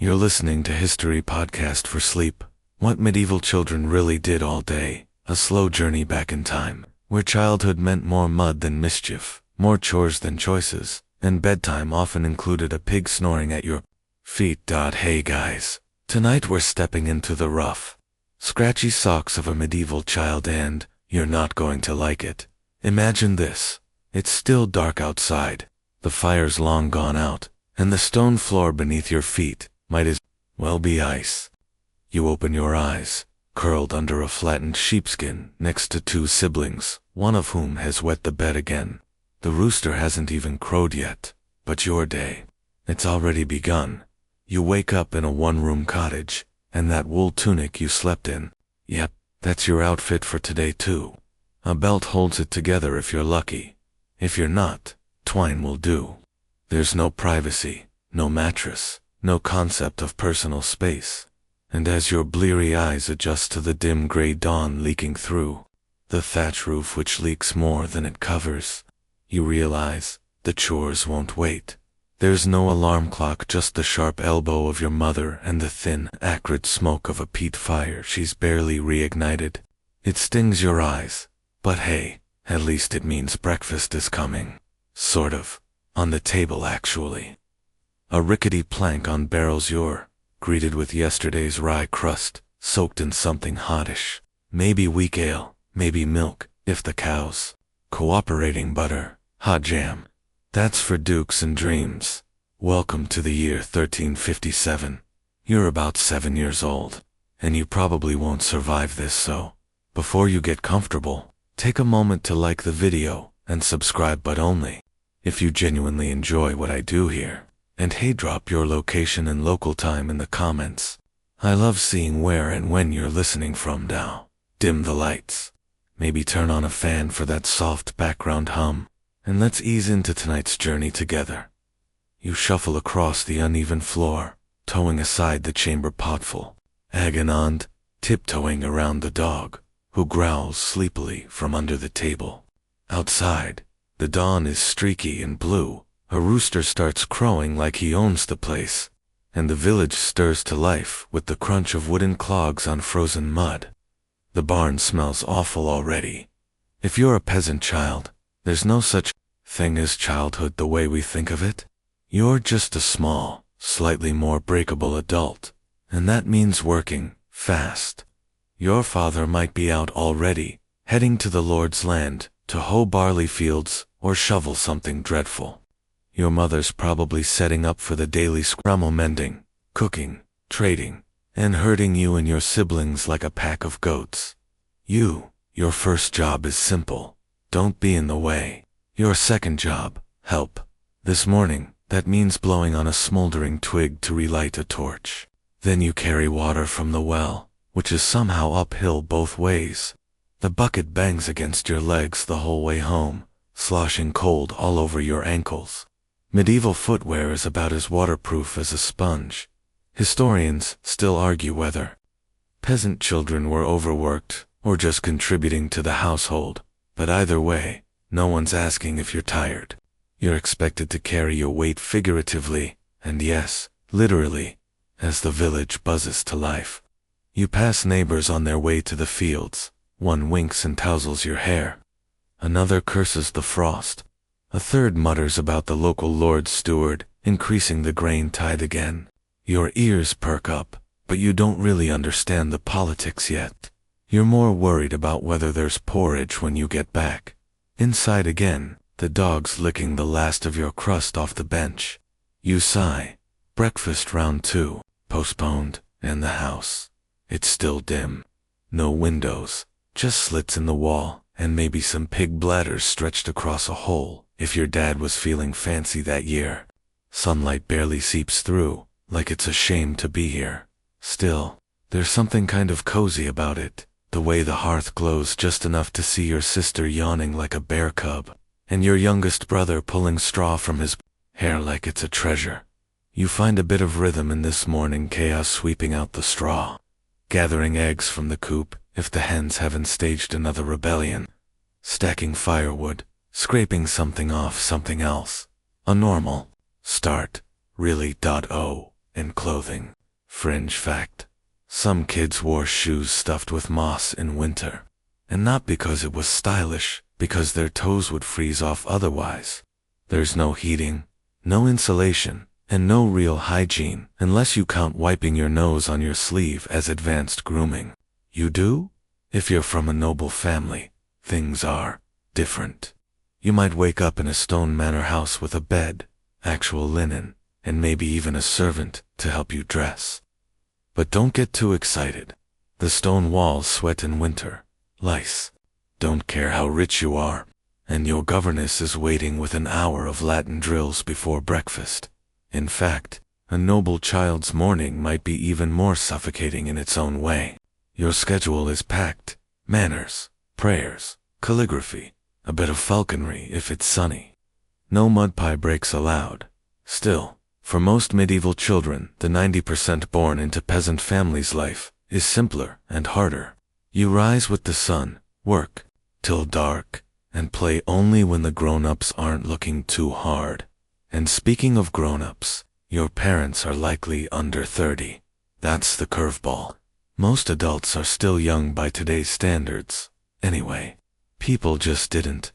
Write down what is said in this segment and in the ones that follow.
You're listening to History Podcast for Sleep. What medieval children really did all day. A slow journey back in time, where childhood meant more mud than mischief, more chores than choices, and bedtime often included a pig snoring at your feet. Hey guys, tonight we're stepping into the rough, scratchy socks of a medieval child, and you're not going to like it. Imagine this. It's still dark outside, the fire's long gone out, and the stone floor beneath your feet might as well be ice. You open your eyes, curled under a flattened sheepskin next to two siblings, one of whom has wet the bed again. The rooster hasn't even crowed yet, but your day, it's already begun. You wake up in a one-room cottage, and that wool tunic you slept in, yep, that's your outfit for today too. A belt holds it together if you're lucky. If you're not, twine will do. There's no privacy, no mattress, no concept of personal space. And as your bleary eyes adjust to the dim gray dawn leaking through the thatch roof which leaks more than it covers, you realize the chores won't wait. There's no alarm clock, just the sharp elbow of your mother and the thin, acrid smoke of a peat fire she's barely reignited. It stings your eyes, but hey, at least it means breakfast is coming. Sort of. On the table, actually. A rickety plank on barrels, you're greeted with yesterday's rye crust, soaked in something hottish. Maybe weak ale, maybe milk, if the cow's cooperating, butter, hot jam. That's for dukes and dreams. Welcome to the year 1357. You're about 7 years old, and you probably won't survive this, so before you get comfortable, take a moment to like the video and subscribe, but only if you genuinely enjoy what I do here. And hey, drop your location and local time in the comments. I love seeing where and when you're listening from. Now, dim the lights. Maybe turn on a fan for that soft background hum, and let's ease into tonight's journey together. You shuffle across the uneven floor, towing aside the chamber potful, Agonand, tiptoeing around the dog, who growls sleepily from under the table. Outside, the dawn is streaky and blue. A rooster starts crowing like he owns the place, and the village stirs to life with the crunch of wooden clogs on frozen mud. The barn smells awful already. If you're a peasant child, there's no such thing as childhood the way we think of it. You're just a small, slightly more breakable adult, and that means working fast. Your father might be out already, heading to the Lord's land to hoe barley fields or shovel something dreadful. Your mother's probably setting up for the daily scramble, mending, cooking, trading, and herding you and your siblings like a pack of goats. Your first job is simple. Don't be in the way. Your second job, help. This morning, that means blowing on a smoldering twig to relight a torch. Then you carry water from the well, which is somehow uphill both ways. The bucket bangs against your legs the whole way home, sloshing cold all over your ankles. Medieval footwear is about as waterproof as a sponge. Historians still argue whether peasant children were overworked or just contributing to the household, but either way, no one's asking if you're tired. You're expected to carry your weight figuratively, and yes, literally, as the village buzzes to life. You pass neighbors on their way to the fields. One winks and touzles your hair. Another curses the frost. A third mutters about the local lord steward increasing the grain tithe again. Your ears perk up, but you don't really understand the politics yet. You're more worried about whether there's porridge when you get back. Inside again, the dog's licking the last of your crust off the bench. You sigh. Breakfast round 2, postponed, and the house. It's still dim. No windows, just slits in the wall, and maybe some pig bladders stretched across a hole. If your dad was feeling fancy that year. Sunlight barely seeps through, like it's a shame to be here. Still, there's something kind of cozy about it, the way the hearth glows just enough to see your sister yawning like a bear cub, and your youngest brother pulling straw from his hair like it's a treasure. You find a bit of rhythm in this morning chaos, sweeping out the straw, gathering eggs from the coop if the hens haven't staged another rebellion, stacking firewood, scraping something off something else. A normal start, really. And clothing. Fringe fact. Some kids wore shoes stuffed with moss in winter. And not because it was stylish, because their toes would freeze off otherwise. There's no heating, no insulation, and no real hygiene unless you count wiping your nose on your sleeve as advanced grooming. You do? If you're from a noble family, things are different. You might wake up in a stone manor house with a bed, actual linen, and maybe even a servant to help you dress. But don't get too excited. The stone walls sweat in winter. Lice don't care how rich you are, and your governess is waiting with an hour of Latin drills before breakfast. In fact, a noble child's morning might be even more suffocating in its own way. Your schedule is packed. Manners, prayers, calligraphy, a bit of falconry if it's sunny. No mud pie breaks allowed. Still, for most medieval children, the 90% born into peasant families' life is simpler and harder. You rise with the sun, work till dark, and play only when the grown-ups aren't looking too hard. And speaking of grown-ups, your parents are likely under 30. That's the curveball. Most adults are still young by today's standards. Anyway, people just didn't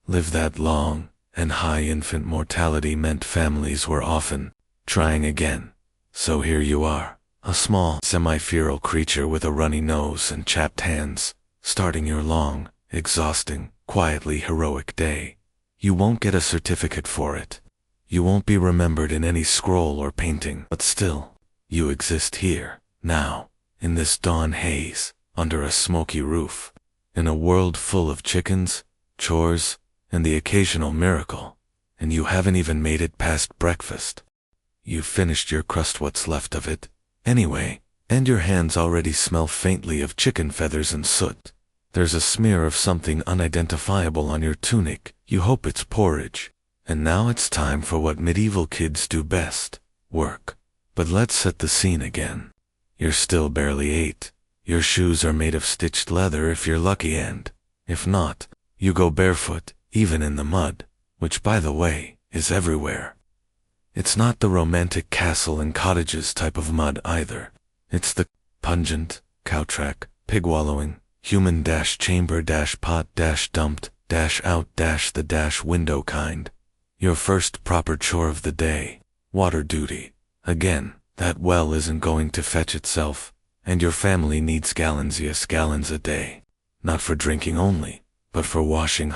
live that long, and high infant mortality meant families were often trying again. So here you are, a small, semi-feral creature with a runny nose and chapped hands, starting your long, exhausting, quietly heroic day. You won't get a certificate for it. You won't be remembered in any scroll or painting, but still, you exist here, now, in this dawn haze, under a smoky roof, in a world full of chickens, chores, and the occasional miracle, and you haven't even made it past breakfast. You've finished your crust, what's left of it, anyway, and your hands already smell faintly of chicken feathers and soot. There's a smear of something unidentifiable on your tunic. You hope it's porridge. And now it's time for what medieval kids do best, work. But let's set the scene again. You're still barely 8. Your shoes are made of stitched leather if you're lucky, and if not, you go barefoot, even in the mud, which, by the way, is everywhere. It's not the romantic castle and cottages type of mud either. It's the pungent, cow-track, pig-wallowing, human-pot-dumped-out-window kind. Your first proper chore of the day, water duty. Again, that well isn't going to fetch itself, and your family needs gallons a day. Not for drinking only, but for washing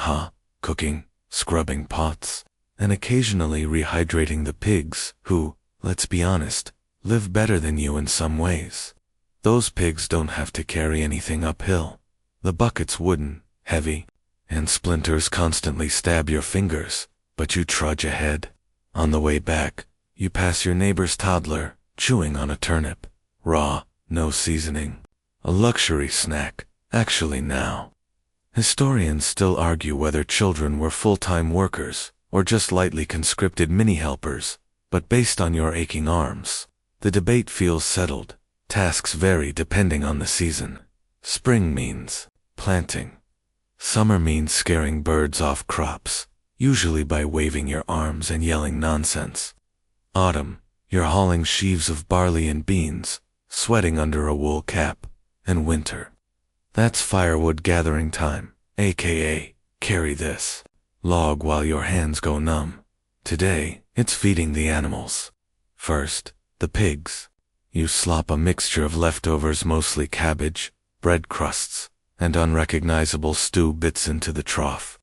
cooking, scrubbing pots, and occasionally rehydrating the pigs who, let's be honest, live better than you in some ways. Those pigs don't have to carry anything uphill. The bucket's wooden, heavy, and splinters constantly stab your fingers, but you trudge ahead. On the way back, you pass your neighbor's toddler, chewing on a turnip, raw, no seasoning. A luxury snack, actually now. Historians still argue whether children were full-time workers, or just lightly conscripted mini-helpers, but based on your aching arms, the debate feels settled. Tasks vary depending on the season. Spring means planting. Summer means scaring birds off crops, usually by waving your arms and yelling nonsense. Autumn, you're hauling sheaves of barley and beans, sweating under a wool cap. And winter, that's firewood gathering time, aka, carry this log while your hands go numb. Today, it's feeding the animals. First, the pigs. You slop a mixture of leftovers, mostly cabbage, bread crusts, and unrecognizable stew bits into the trough.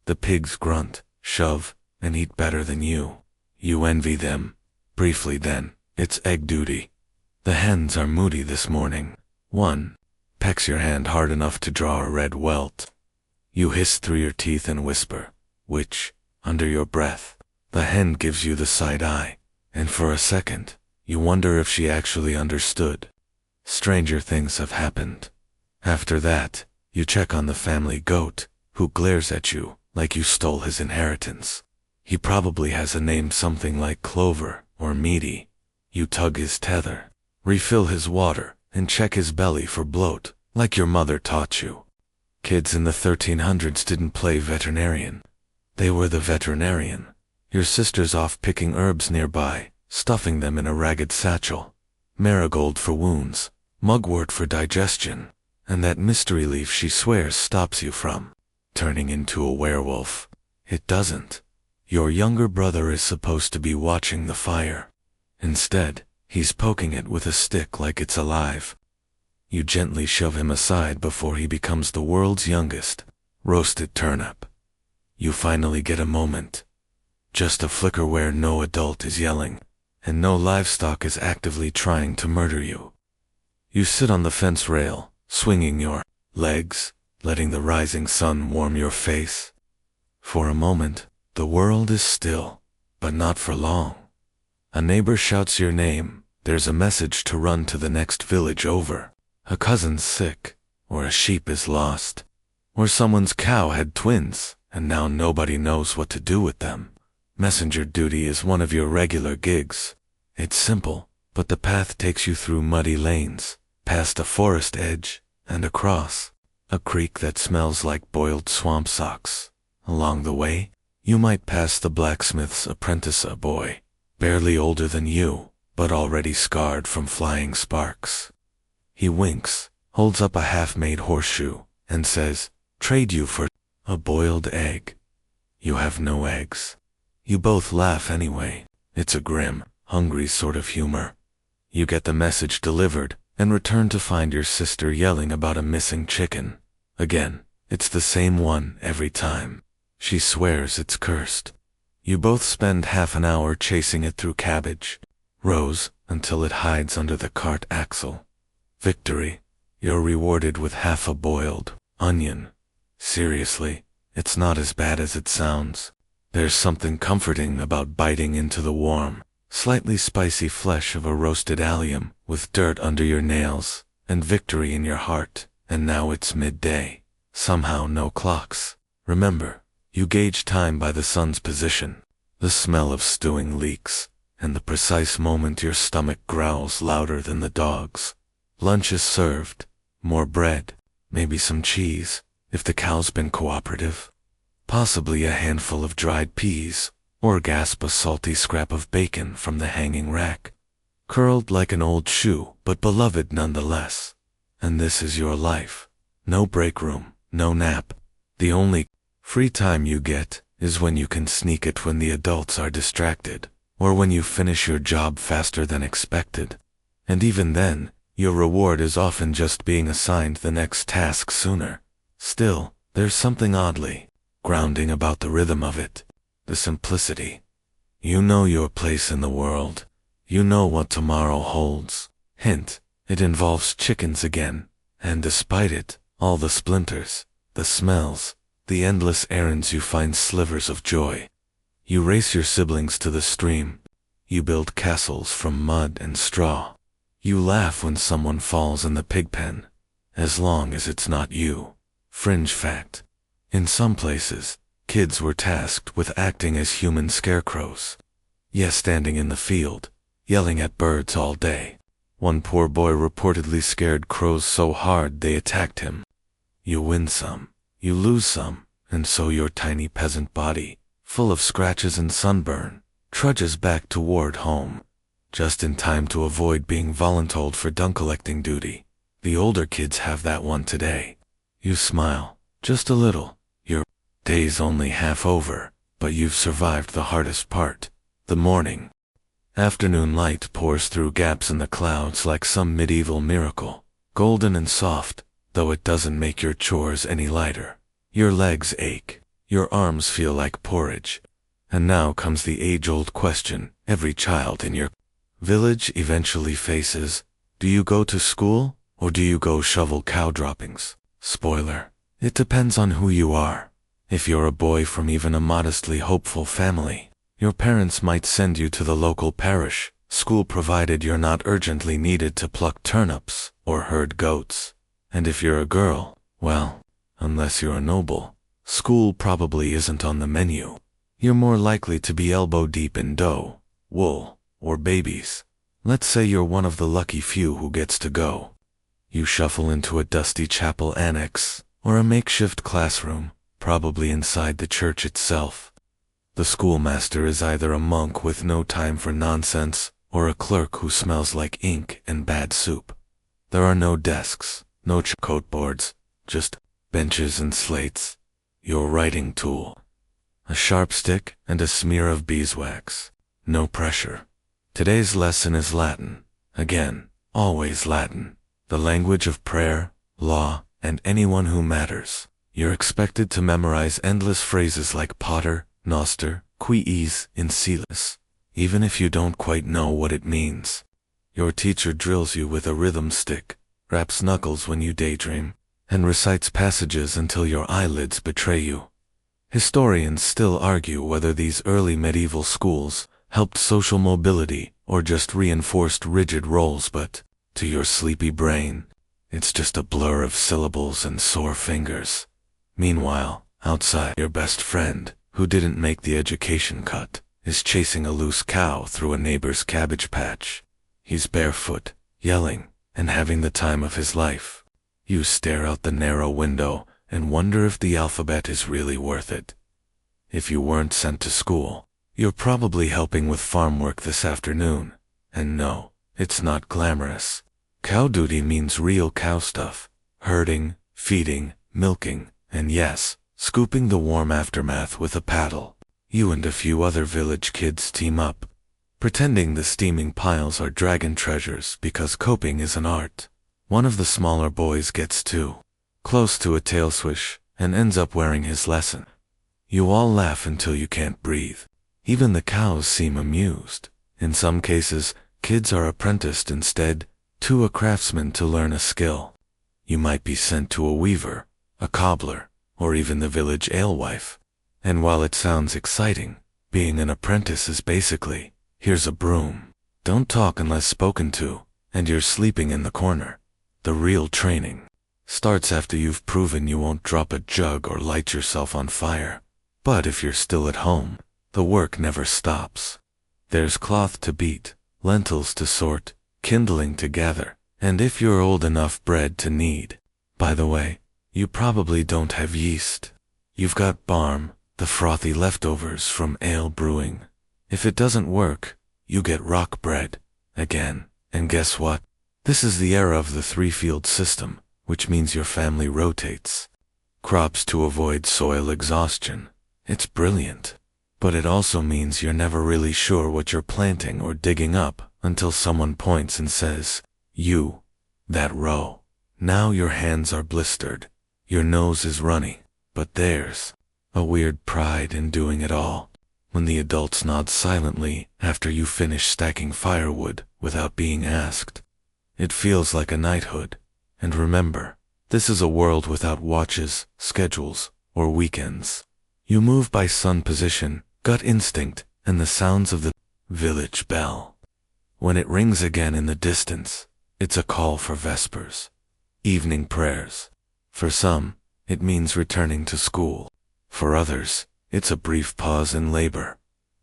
The pigs grunt, shove, and eat better than you. You envy them. Briefly then, it's egg duty. The hens are moody this morning. One pecks your hand hard enough to draw a red welt. You hiss through your teeth and whisper, which, under your breath, the hen gives you the side eye, and for a second, you wonder if she actually understood. Stranger things have happened. After that, you check on the family goat, who glares at you like you stole his inheritance. He probably has a name something like Clover or Meaty. You tug his tether, refill his water, and check his belly for bloat, like your mother taught you. Kids in the 1300s didn't play veterinarian. They were the veterinarian. Your sister's off picking herbs nearby, stuffing them in a ragged satchel. marigold for wounds, mugwort for digestion, and that mystery leaf she swears stops you from turning into a werewolf. It doesn't. Your younger brother is supposed to be watching the fire. Instead, he's poking it with a stick like it's alive. You gently shove him aside before he becomes the world's youngest roasted turnip. You finally get a moment. Just a flicker where no adult is yelling, and no livestock is actively trying to murder you. You sit on the fence rail, swinging your legs, letting the rising sun warm your face. For a moment, the world is still, but not for long. A neighbor shouts your name. There's a message to run to the next village over. A cousin's sick, or a sheep is lost, or someone's cow had twins, and now nobody knows what to do with them. Messenger duty is one of your regular gigs. It's simple, but the path takes you through muddy lanes, past a forest edge, and across a creek that smells like boiled swamp socks. Along the way, you might pass the blacksmith's apprentice, a boy, barely older than you, but already scarred from flying sparks. He winks, holds up a half-made horseshoe, and says, "Trade you for a boiled egg." You have no eggs. You both laugh anyway. It's a grim, hungry sort of humor. You get the message delivered, and return to find your sister yelling about a missing chicken. Again, it's the same one every time. She swears it's cursed. You both spend half an hour chasing it through cabbage rows until it hides under the cart axle. Victory. You're rewarded with half a boiled onion. Seriously, it's not as bad as it sounds. There's something comforting about biting into the warm, slightly spicy flesh of a roasted allium with dirt under your nails and victory in your heart. And now it's midday. Somehow no clocks. Remember, you gauge time by the sun's position, the smell of stewing leeks, and the precise moment your stomach growls louder than the dog's. Lunch is served. More bread, maybe some cheese, if the cow's been cooperative. Possibly a handful of dried peas, or gasp a salty scrap of bacon from the hanging rack. Curled like an old shoe, but beloved nonetheless. And this is your life. No break room, no nap. The only free time you get is when you can sneak it when the adults are distracted, or when you finish your job faster than expected. And even then, your reward is often just being assigned the next task sooner. Still, there's something oddly grounding about the rhythm of it, the simplicity. You know your place in the world. You know what tomorrow holds. Hint, it involves chickens again, and despite it, all the splinters, the smells, the endless errands, you find slivers of joy. You race your siblings to the stream. You build castles from mud and straw. You laugh when someone falls in the pig pen, as long as it's not you. Fringe fact. In some places, kids were tasked with acting as human scarecrows. Yes, standing in the field, yelling at birds all day. One poor boy reportedly scared crows so hard they attacked him. You win some, you lose some, and so your tiny peasant body, full of scratches and sunburn, trudges back toward home, just in time to avoid being voluntold for dung collecting duty. The older kids have that one today. You smile, just a little. Your day's only half over, but you've survived the hardest part, the morning. Afternoon light pours through gaps in the clouds like some medieval miracle, golden and soft, though it doesn't make your chores any lighter. Your legs ache, your arms feel like porridge. And now comes the age-old question every child in your village eventually faces: do you go to school, or do you go shovel cow droppings? Spoiler, it depends on who you are. If you're a boy from even a modestly hopeful family, your parents might send you to the local parish school provided you're not urgently needed to pluck turnips or herd goats. And if you're a girl, well, unless you're a noble, school probably isn't on the menu. You're more likely to be elbow-deep in dough, wool, or babies. Let's say you're one of the lucky few who gets to go. You shuffle into a dusty chapel annex, or a makeshift classroom, probably inside the church itself. The schoolmaster is either a monk with no time for nonsense, or a clerk who smells like ink and bad soup. There are no desks, no coat boards, just benches and slates. Your writing tool. A sharp stick and a smear of beeswax. No pressure. Today's lesson is Latin. Again, always Latin. The language of prayer, law, and anyone who matters. You're expected to memorize endless phrases like pater, noster, quies, incelis, even if you don't quite know what it means. Your teacher drills you with a rhythm stick, raps knuckles when you daydream, and recites passages until your eyelids betray you. Historians still argue whether these early medieval schools helped social mobility or just reinforced rigid roles, but to your sleepy brain, it's just a blur of syllables and sore fingers. Meanwhile, outside, your best friend, who didn't make the education cut, is chasing a loose cow through a neighbor's cabbage patch. He's barefoot, yelling, and having the time of his life. You stare out the narrow window and wonder if the alphabet is really worth it. If you weren't sent to school, you're probably helping with farm work this afternoon. And no, it's not glamorous. Cow duty means real cow stuff. Herding, feeding, milking, and yes, scooping the warm aftermath with a paddle. You and a few other village kids team up, pretending the steaming piles are dragon treasures because coping is an art. One of the smaller boys gets too close to a tail swish and ends up wearing his lesson. You all laugh until you can't breathe. Even the cows seem amused. In some cases, kids are apprenticed instead to a craftsman to learn a skill. You might be sent to a weaver, a cobbler, or even the village alewife. And while it sounds exciting, being an apprentice is basically, here's a broom. Don't talk unless spoken to, and you're sleeping in the corner. The real training starts after you've proven you won't drop a jug or light yourself on fire. But if you're still at home, the work never stops. There's cloth to beat, lentils to sort, kindling to gather, and if you're old enough, bread to knead. By the way, you probably don't have yeast. You've got barm, the frothy leftovers from ale brewing. If it doesn't work, you get rock bread again. And guess what? This is the era of the three-field system, which means your family rotates crops to avoid soil exhaustion. It's brilliant. But it also means you're never really sure what you're planting or digging up until someone points and says, "You, that row." Now your hands are blistered. Your nose is runny. But there's a weird pride in doing it all. When the adults nod silently after you finish stacking firewood without being asked. It feels like a knighthood. And remember, this is a world without watches, schedules, or weekends. You move by sun position, gut instinct, and the sounds of the village bell. When it rings again in the distance, it's a call for vespers, evening prayers. For some, it means returning to school. For others, it's a brief pause in labor.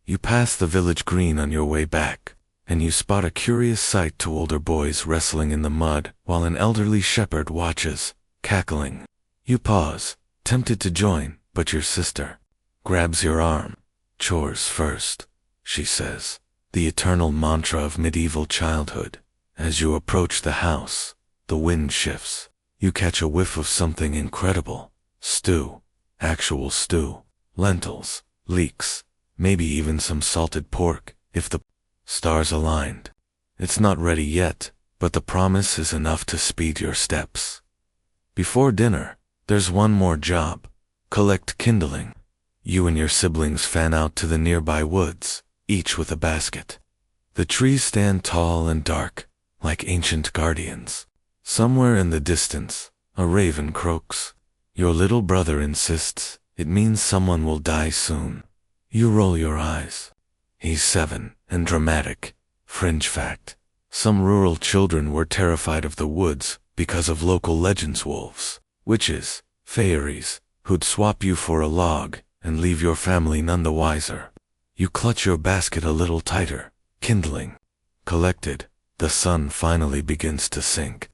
You pass the village green on your way back, and you spot a curious sight: two older boys wrestling in the mud while an elderly shepherd watches, cackling. You pause, tempted to join, but your sister grabs your arm. "Chores first," she says, the eternal mantra of medieval childhood. As you approach the house, the wind shifts. You catch a whiff of something incredible. Stew. Actual stew. Lentils. Leeks. Maybe even some salted pork, if the stars aligned. It's not ready yet, but the promise is enough to speed your steps. Before dinner, there's one more job. Collect kindling. You and your siblings fan out to the nearby woods, each with a basket. The trees stand tall and dark, like ancient guardians. Somewhere in the distance, a raven croaks. Your little brother insists it means someone will die soon. You roll your eyes. He's 7 and dramatic. Fringe fact: some rural children were terrified of the woods because of local legends: wolves, witches, fairies, who'd swap you for a log and leave your family none the wiser. You clutch your basket a little tighter. Kindling collected. The sun finally begins to sink.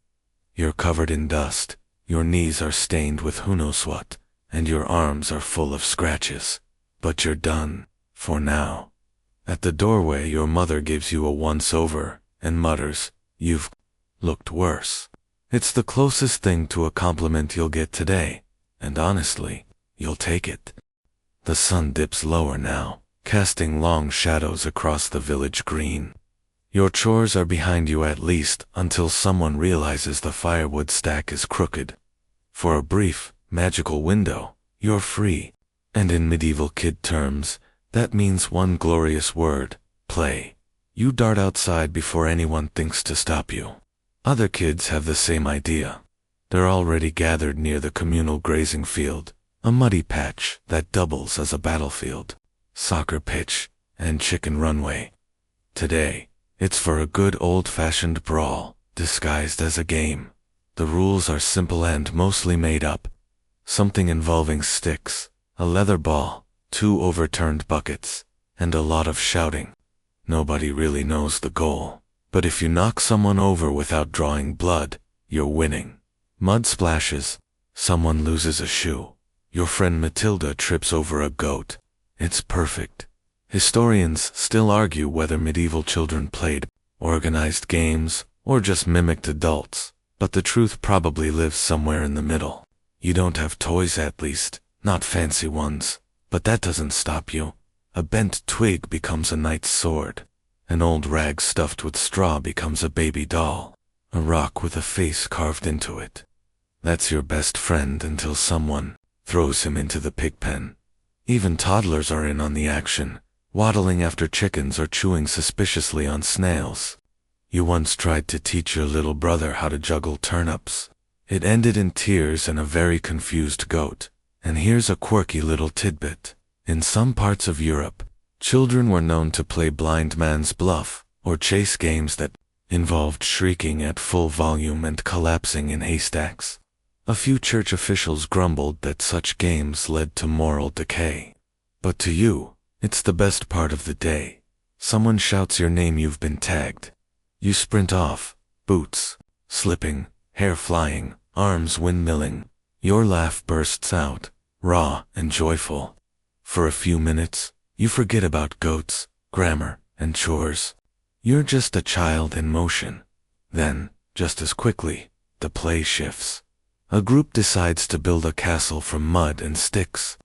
You're covered in dust, your knees are stained with who knows what, and your arms are full of scratches. But you're done, for now. At the doorway, your mother gives you a once-over and mutters, "You've looked worse." It's the closest thing to a compliment you'll get today, and honestly, you'll take it. The sun dips lower now, casting long shadows across the village green. Your chores are behind you, at least until someone realizes the firewood stack is crooked. For a brief, magical window, you're free. And in medieval kid terms, that means one glorious word: play. You dart outside before anyone thinks to stop you. Other kids have the same idea. They're already gathered near the communal grazing field, a muddy patch that doubles as a battlefield, soccer pitch, and chicken runway. Today, it's for a good old-fashioned brawl, disguised as a game. The rules are simple and mostly made up. Something involving sticks, a leather ball, 2 overturned buckets, and a lot of shouting. Nobody really knows the goal, but if you knock someone over without drawing blood, you're winning. Mud splashes, someone loses a shoe, your friend Matilda trips over a goat. It's perfect. Historians still argue whether medieval children played organized games or just mimicked adults, but the truth probably lives somewhere in the middle. You don't have toys, at least, not fancy ones, but that doesn't stop you. A bent twig becomes a knight's sword. An old rag stuffed with straw becomes a baby doll. A rock with a face carved into it. That's your best friend until someone throws him into the pig pen. Even toddlers are in on the action, waddling after chickens or chewing suspiciously on snails. You once tried to teach your little brother how to juggle turnips. It ended in tears and a very confused goat. And here's a quirky little tidbit. In some parts of Europe, children were known to play blind man's bluff, or chase games that involved shrieking at full volume and collapsing in haystacks. A few church officials grumbled that such games led to moral decay. But to you, it's the best part of the day. Someone shouts your name, you've been tagged. You sprint off, boots slipping, hair flying, arms windmilling. Your laugh bursts out, raw and joyful. For a few minutes, you forget about goats, grammar, and chores. You're just a child in motion. Then, just as quickly, the play shifts. A group decides to build a castle from mud and sticks.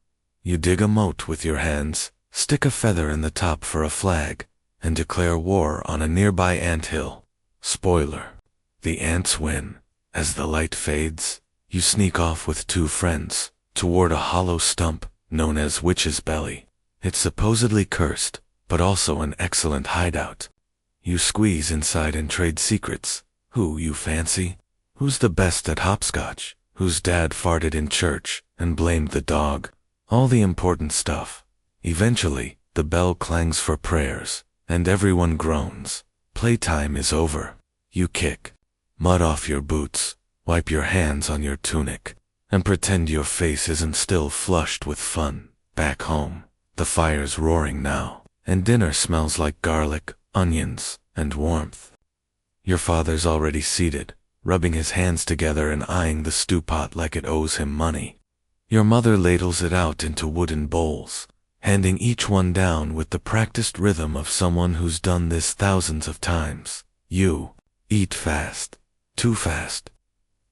You dig a moat with your hands, stick a feather in the top for a flag, and declare war on a nearby anthill. Spoiler: the ants win. As the light fades, you sneak off with 2 friends toward a hollow stump known as Witch's Belly. It's supposedly cursed, but also an excellent hideout. You squeeze inside and trade secrets. Who you fancy? Who's the best at hopscotch? Whose dad farted in church and blamed the dog? All the important stuff. Eventually, the bell clangs for prayers, and everyone groans. Playtime is over. You kick mud off your boots, wipe your hands on your tunic, and pretend your face isn't still flushed with fun. Back home, the fire's roaring now, and dinner smells like garlic, onions, and warmth. Your father's already seated, rubbing his hands together and eyeing the stew pot like it owes him money. Your mother ladles it out into wooden bowls, handing each one down with the practiced rhythm of someone who's done this thousands of times. You eat fast. Too fast.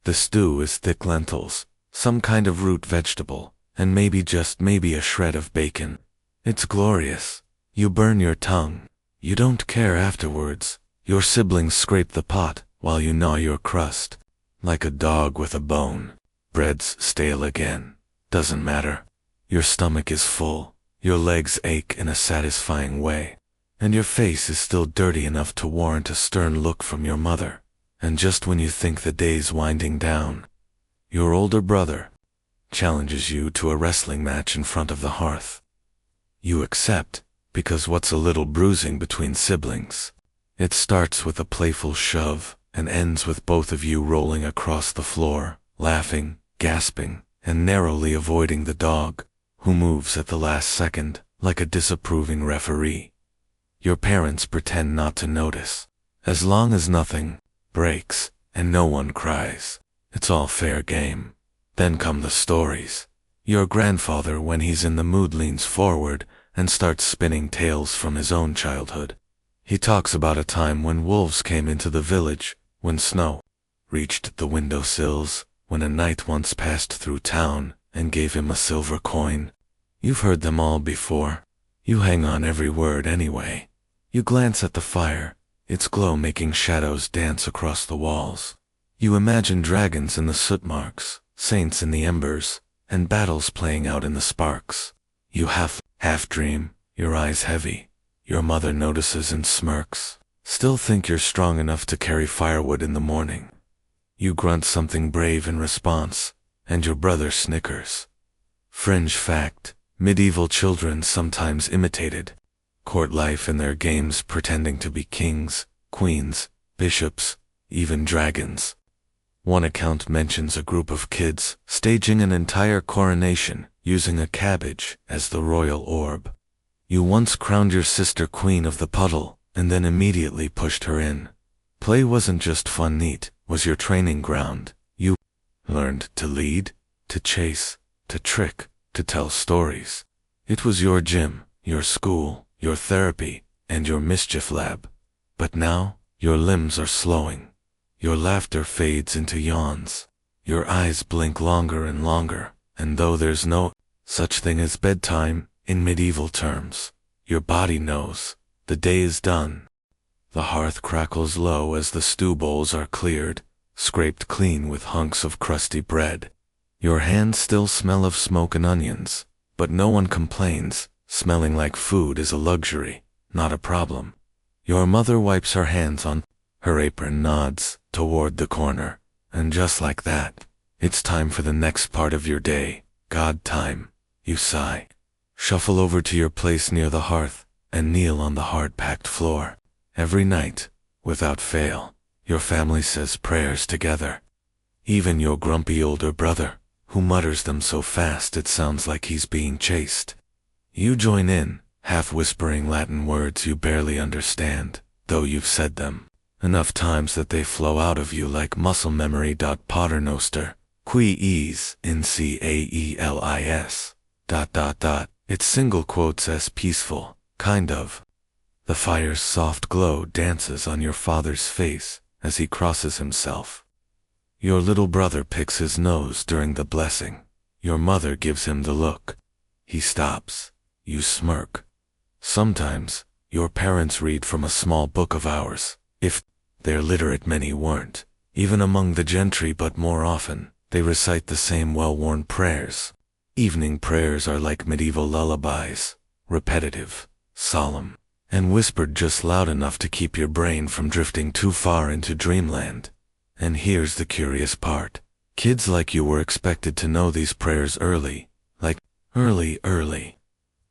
The stew is thick lentils, some kind of root vegetable, and maybe, just maybe, a shred of bacon. It's glorious. You burn your tongue. You don't care afterwards. Your siblings scrape the pot while you gnaw your crust. Like a dog with a bone. Bread's stale again. Doesn't matter. Your stomach is full. Your legs ache in a satisfying way. And your face is still dirty enough to warrant a stern look from your mother. And just when you think the day's winding down, your older brother challenges you to a wrestling match in front of the hearth. You accept, because what's a little bruising between siblings? It starts with a playful shove and ends with both of you rolling across the floor, laughing, gasping, and narrowly avoiding the dog, who moves at the last second like a disapproving referee. Your parents pretend not to notice. As long as nothing breaks and no one cries, it's all fair game. Then come the stories. Your grandfather, when he's in the mood, leans forward, and starts spinning tales from his own childhood. He talks about a time when wolves came into the village, when snow reached the windowsills, when a knight once passed through town and gave him a silver coin. You've heard them all before. You hang on every word anyway. You glance at the fire, its glow making shadows dance across the walls. You imagine dragons in the soot marks, saints in the embers, and battles playing out in the sparks. You half dream, your eyes heavy. Your mother notices and smirks. Still think you're strong enough to carry firewood in the morning. You grunt something brave in response, and your brother snickers. Fringe fact, medieval children sometimes imitated court life in their games, pretending to be kings, queens, bishops, even dragons. One account mentions a group of kids staging an entire coronation using a cabbage as the royal orb. You once crowned your sister queen of the puddle, and then immediately pushed her in. Play wasn't just fun neat, was your training ground. You learned to lead, to chase, to trick, to tell stories. It was your gym, your school, your therapy, and your mischief lab. But now, your limbs are slowing. Your laughter fades into yawns. Your eyes blink longer and longer, and though there's no such thing as bedtime, in medieval terms, your body knows, the day is done. The hearth crackles low as the stew bowls are cleared, scraped clean with hunks of crusty bread. Your hands still smell of smoke and onions, but no one complains. Smelling like food is a luxury, not a problem. Your mother wipes her hands on her apron, nods toward the corner, and just like that, it's time for the next part of your day, God time. You sigh. Shuffle over to your place near the hearth, and kneel on the hard-packed floor. Every night, without fail, your family says prayers together. Even your grumpy older brother, who mutters them so fast it sounds like he's being chased. You join in, half whispering Latin words you barely understand, though you've said them enough times that they flow out of you like muscle memory. Paternoster, qui is in caelis. ... It's single quotes as peaceful, kind of. The fire's soft glow dances on your father's face as he crosses himself. Your little brother picks his nose during the blessing. Your mother gives him the look. He stops. You smirk. Sometimes, your parents read from a small book of hours, if they're literate. Many weren't, even among the gentry, but more often, they recite the same well-worn prayers. Evening prayers are like medieval lullabies, repetitive, solemn, and whispered just loud enough to keep your brain from drifting too far into dreamland. And here's the curious part. Kids like you were expected to know these prayers early, like early.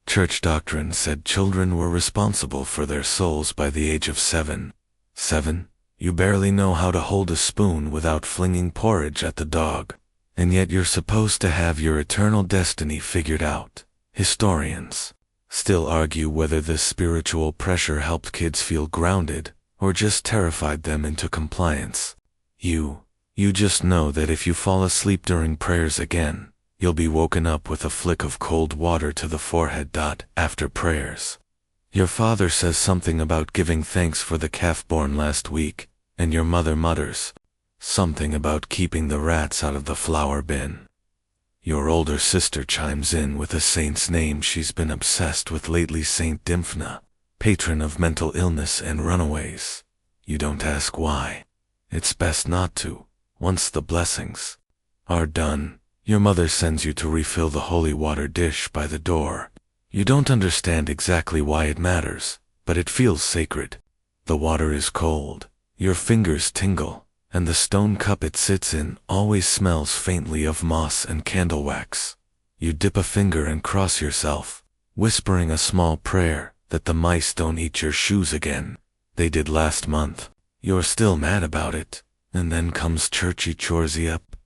Church doctrine said children were responsible for their souls by the age of 7. 7? You barely know how to hold a spoon without flinging porridge at the dog. And yet you're supposed to have your eternal destiny figured out. Historians still argue whether this spiritual pressure helped kids feel grounded, or just terrified them into compliance. You just know that if you fall asleep during prayers again, you'll be woken up with a flick of cold water to the forehead. After prayers, your father says something about giving thanks for the calf born last week, and your mother mutters something about keeping the rats out of the flower bin. Your older sister chimes in with a saint's name she's been obsessed with lately, Saint Dymphna, patron of mental illness and runaways. You don't ask why. It's best not to. Once the blessings are done, your mother sends you to refill the holy water dish by the door. You don't understand exactly why it matters, but it feels sacred. The water is cold, your fingers tingle, and the stone cup it sits in always smells faintly of moss and candle wax. You dip a finger and cross yourself, whispering a small prayer that the mice don't eat your shoes again. They did last month. You're still mad about it, and then comes churchy choresy up.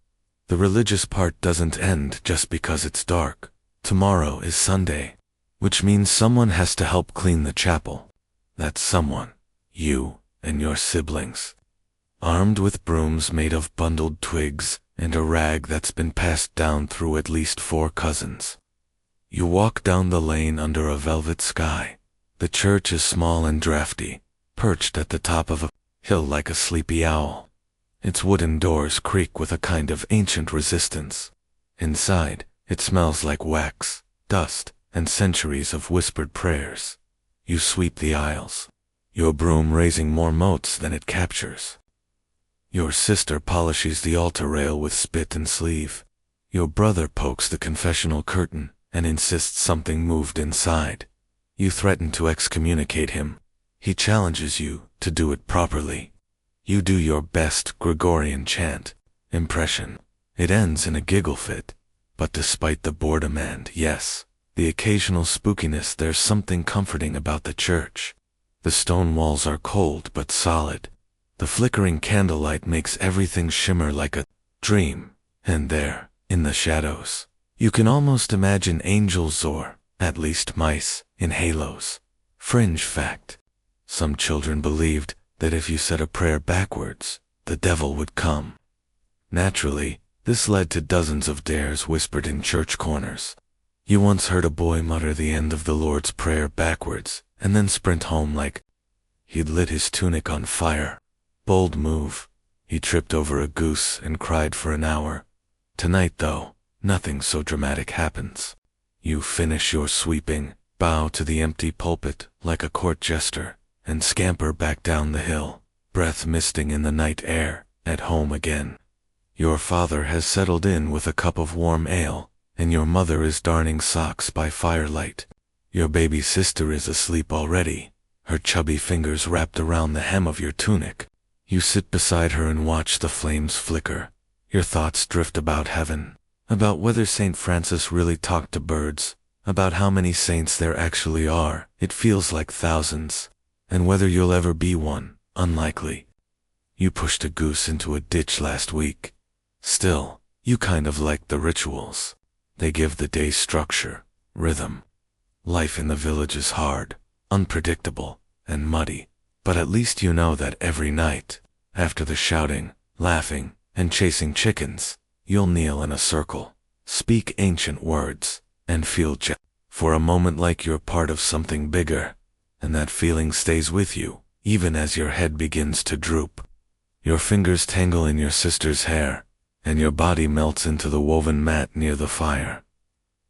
The religious part doesn't end just because it's dark. Tomorrow is Sunday, which means someone has to help clean the chapel. That someone, you and your siblings, armed with brooms made of bundled twigs and a rag that's been passed down through at least 4 cousins. You walk down the lane under a velvet sky. The church is small and drafty, perched at the top of a hill like a sleepy owl. Its wooden doors creak with a kind of ancient resistance. Inside, it smells like wax, dust, and centuries of whispered prayers. You sweep the aisles, your broom raising more motes than it captures. Your sister polishes the altar rail with spit and sleeve. Your brother pokes the confessional curtain and insists something moved inside. You threaten to excommunicate him. He challenges you to do it properly. You do your best Gregorian chant impression. It ends in a giggle fit. But despite the boredom and, yes, the occasional spookiness, there's something comforting about the church. The stone walls are cold but solid. The flickering candlelight makes everything shimmer like a dream. And there, in the shadows, you can almost imagine angels or, at least mice, in halos. Fringe fact. Some children believed that if you said a prayer backwards, the devil would come. Naturally, this led to dozens of dares whispered in church corners. You once heard a boy mutter the end of the Lord's Prayer backwards, and then sprint home like he'd lit his tunic on fire. Bold move. He tripped over a goose and cried for an hour. Tonight, though, nothing so dramatic happens. You finish your sweeping, bow to the empty pulpit like a court jester, and scamper back down the hill, breath misting in the night air, at home again. Your father has settled in with a cup of warm ale, and your mother is darning socks by firelight. Your baby sister is asleep already, her chubby fingers wrapped around the hem of your tunic. You sit beside her and watch the flames flicker. Your thoughts drift about heaven, about whether St. Francis really talked to birds, about how many saints there actually are, it feels like thousands, and whether you'll ever be one, unlikely. You pushed a goose into a ditch last week. Still, you kind of like the rituals. They give the day structure, rhythm. Life in the village is hard, unpredictable, and muddy, but at least you know that every night, after the shouting, laughing, and chasing chickens, you'll kneel in a circle, speak ancient words, and feel for a moment like you're part of something bigger, and that feeling stays with you, even as your head begins to droop. Your fingers tangle in your sister's hair, and your body melts into the woven mat near the fire.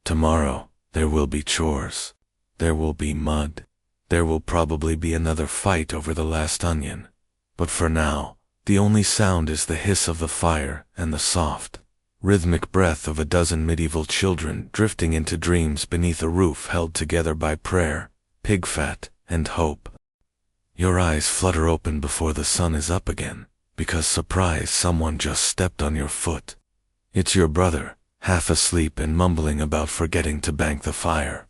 Tomorrow, there will be chores. There will be mud. There will probably be another fight over the last onion. But for now, the only sound is the hiss of the fire and the soft, rhythmic breath of a dozen medieval children drifting into dreams beneath a roof held together by prayer, pig fat, and hope. Your eyes flutter open before the sun is up again, because surprise, someone just stepped on your foot. It's your brother, half asleep and mumbling about forgetting to bank the fire.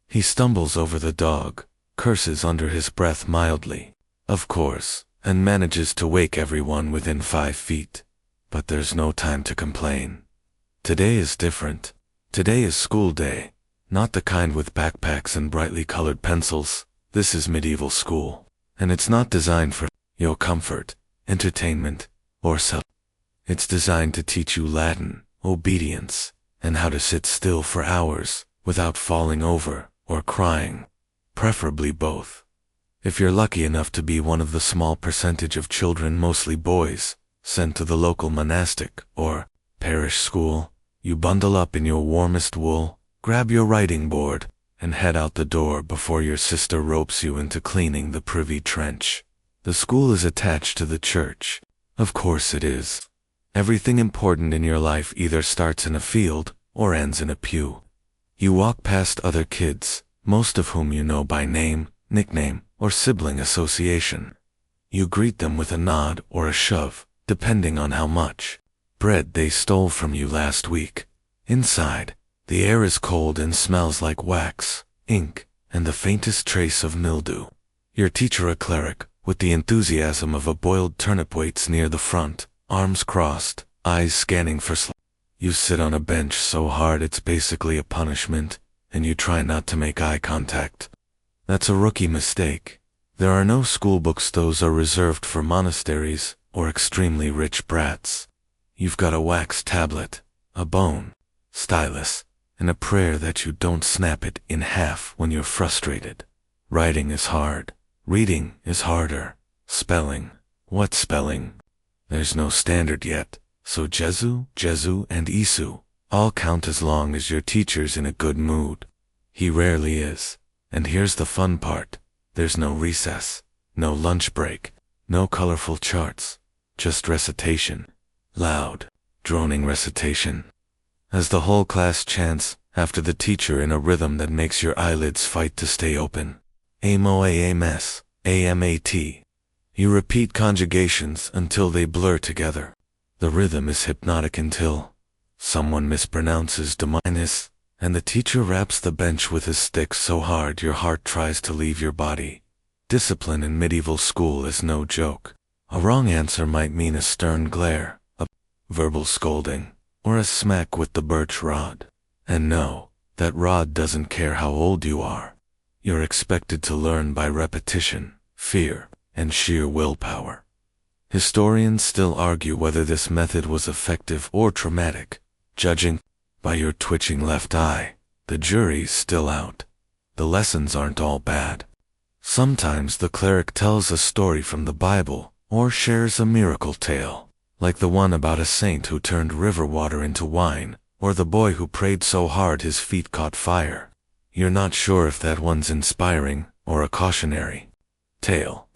He stumbles over the dog, curses under his breath mildly, of course, and manages to wake everyone within 5 feet. But there's no time to complain. Today is different. Today is school day, not the kind with backpacks and brightly colored pencils. This is medieval school, and it's not designed for your comfort, entertainment, or self. It's designed to teach you Latin, obedience, and how to sit still for hours without falling over or crying, preferably both. If you're lucky enough to be one of the small percentage of children, mostly boys, sent to the local monastic or parish school, you bundle up in your warmest wool, grab your writing board, and head out the door before your sister ropes you into cleaning the privy trench. The school is attached to the church. Of course it is. Everything important in your life either starts in a field or ends in a pew. You walk past other kids, most of whom you know by name, nickname, or sibling association. You greet them with a nod or a shove, depending on how much bread they stole from you last week. Inside, the air is cold and smells like wax, ink, and the faintest trace of mildew. Your teacher, a cleric, with the enthusiasm of a boiled turnip, waits near the front, arms crossed, eyes scanning for You sit on a bench so hard it's basically a punishment, and you try not to make eye contact. That's a rookie mistake. There are no school books, those are reserved for monasteries or extremely rich brats. You've got a wax tablet, a bone, stylus, and a prayer that you don't snap it in half when you're frustrated. Writing is hard. Reading is harder. Spelling. What spelling? There's no standard yet, so Jesu, and Isu all count as long as your teacher's in a good mood. He rarely is. And here's the fun part. There's no recess, no lunch break, no colorful charts, just recitation. Loud, droning recitation. As the whole class chants after the teacher in a rhythm that makes your eyelids fight to stay open. Amos, amat. You repeat conjugations until they blur together. The rhythm is hypnotic until someone mispronounces dominus, and the teacher raps the bench with his stick so hard your heart tries to leave your body. Discipline in medieval school is no joke. A wrong answer might mean a stern glare, a verbal scolding, or a smack with the birch rod. And no, that rod doesn't care how old you are. You're expected to learn by repetition, fear, and sheer willpower. Historians still argue whether this method was effective or traumatic. Judging by your twitching left eye, the jury's still out. The lessons aren't all bad. Sometimes the cleric tells a story from the Bible or shares a miracle tale, like the one about a saint who turned river water into wine, or the boy who prayed so hard his feet caught fire. You're not sure if that one's inspiring or a cautionary tale.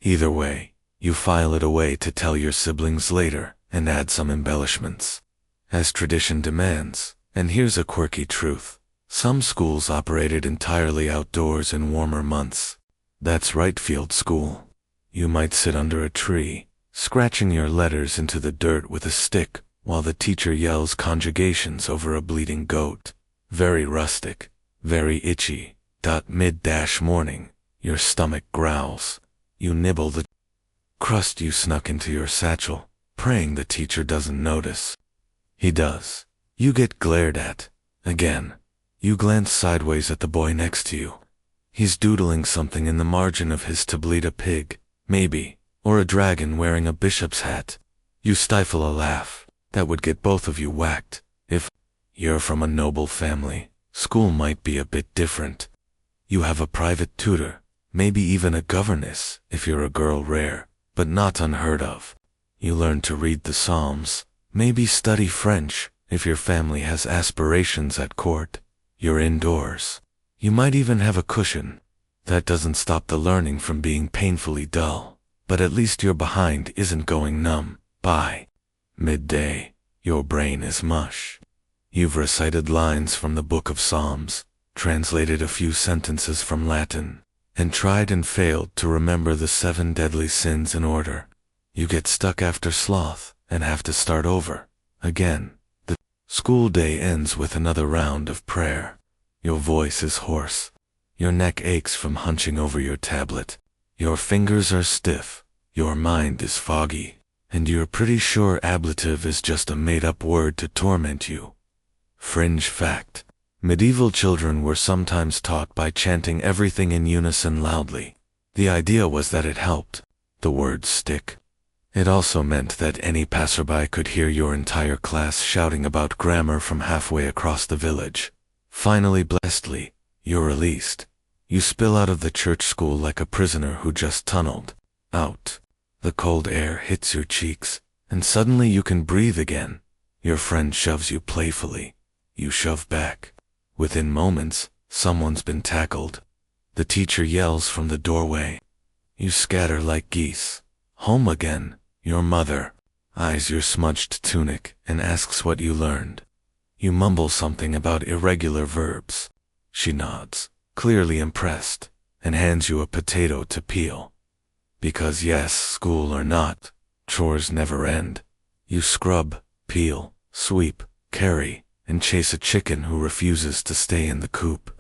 Either way, you file it away to tell your siblings later and add some embellishments, as tradition demands. And here's a quirky truth. Some schools operated entirely outdoors in warmer months. That's right, field school. You might sit under a tree, scratching your letters into the dirt with a stick, while the teacher yells conjugations over a bleeding goat. Very rustic, very itchy. Mid-morning, your stomach growls. You nibble the crust you snuck into your satchel, praying the teacher doesn't notice. He does. You get glared at. Again. You glance sideways at the boy next to you. He's doodling something in the margin of his to bleed a pig, maybe, or a dragon wearing a bishop's hat. You stifle a laugh. That would get both of you whacked. If you're from a noble family, school might be a bit different. You have a private tutor, maybe even a governess if you're a girl, rare, but not unheard of. You learn to read the Psalms, maybe study French if your family has aspirations at court. You're indoors. You might even have a cushion. That doesn't stop the learning from being painfully dull, but at least your behind isn't going numb. By midday, your brain is mush. You've recited lines from the Book of Psalms, translated a few sentences from Latin, and tried and failed to remember the 7 deadly sins in order. You get stuck after sloth and have to start over again. The school day ends with another round of prayer. Your voice is hoarse. Your neck aches from hunching over your tablet. Your fingers are stiff. Your mind is foggy. And you're pretty sure ablative is just a made-up word to torment you. Fringe fact. Medieval children were sometimes taught by chanting everything in unison loudly. The idea was that it helped the words stick. It also meant that any passerby could hear your entire class shouting about grammar from halfway across the village. Finally, blessedly, you're released. You spill out of the church school like a prisoner who just tunneled out. The cold air hits your cheeks, and suddenly you can breathe again. Your friend shoves you playfully. You shove back. Within moments, someone's been tackled. The teacher yells from the doorway. You scatter like geese. Home again. Your mother eyes your smudged tunic and asks what you learned. You mumble something about irregular verbs. She nods, clearly impressed, and hands you a potato to peel. Because yes, school or not, chores never end. You scrub, peel, sweep, carry, and chase a chicken who refuses to stay in the coop.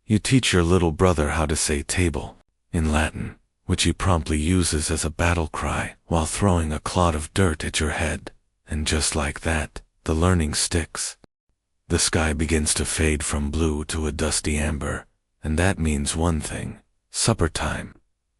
You teach your little brother how to say table in Latin, which he promptly uses as a battle cry while throwing a clod of dirt at your head. And just like that, the learning sticks. The sky begins to fade from blue to a dusty amber, and that means one thing: supper time.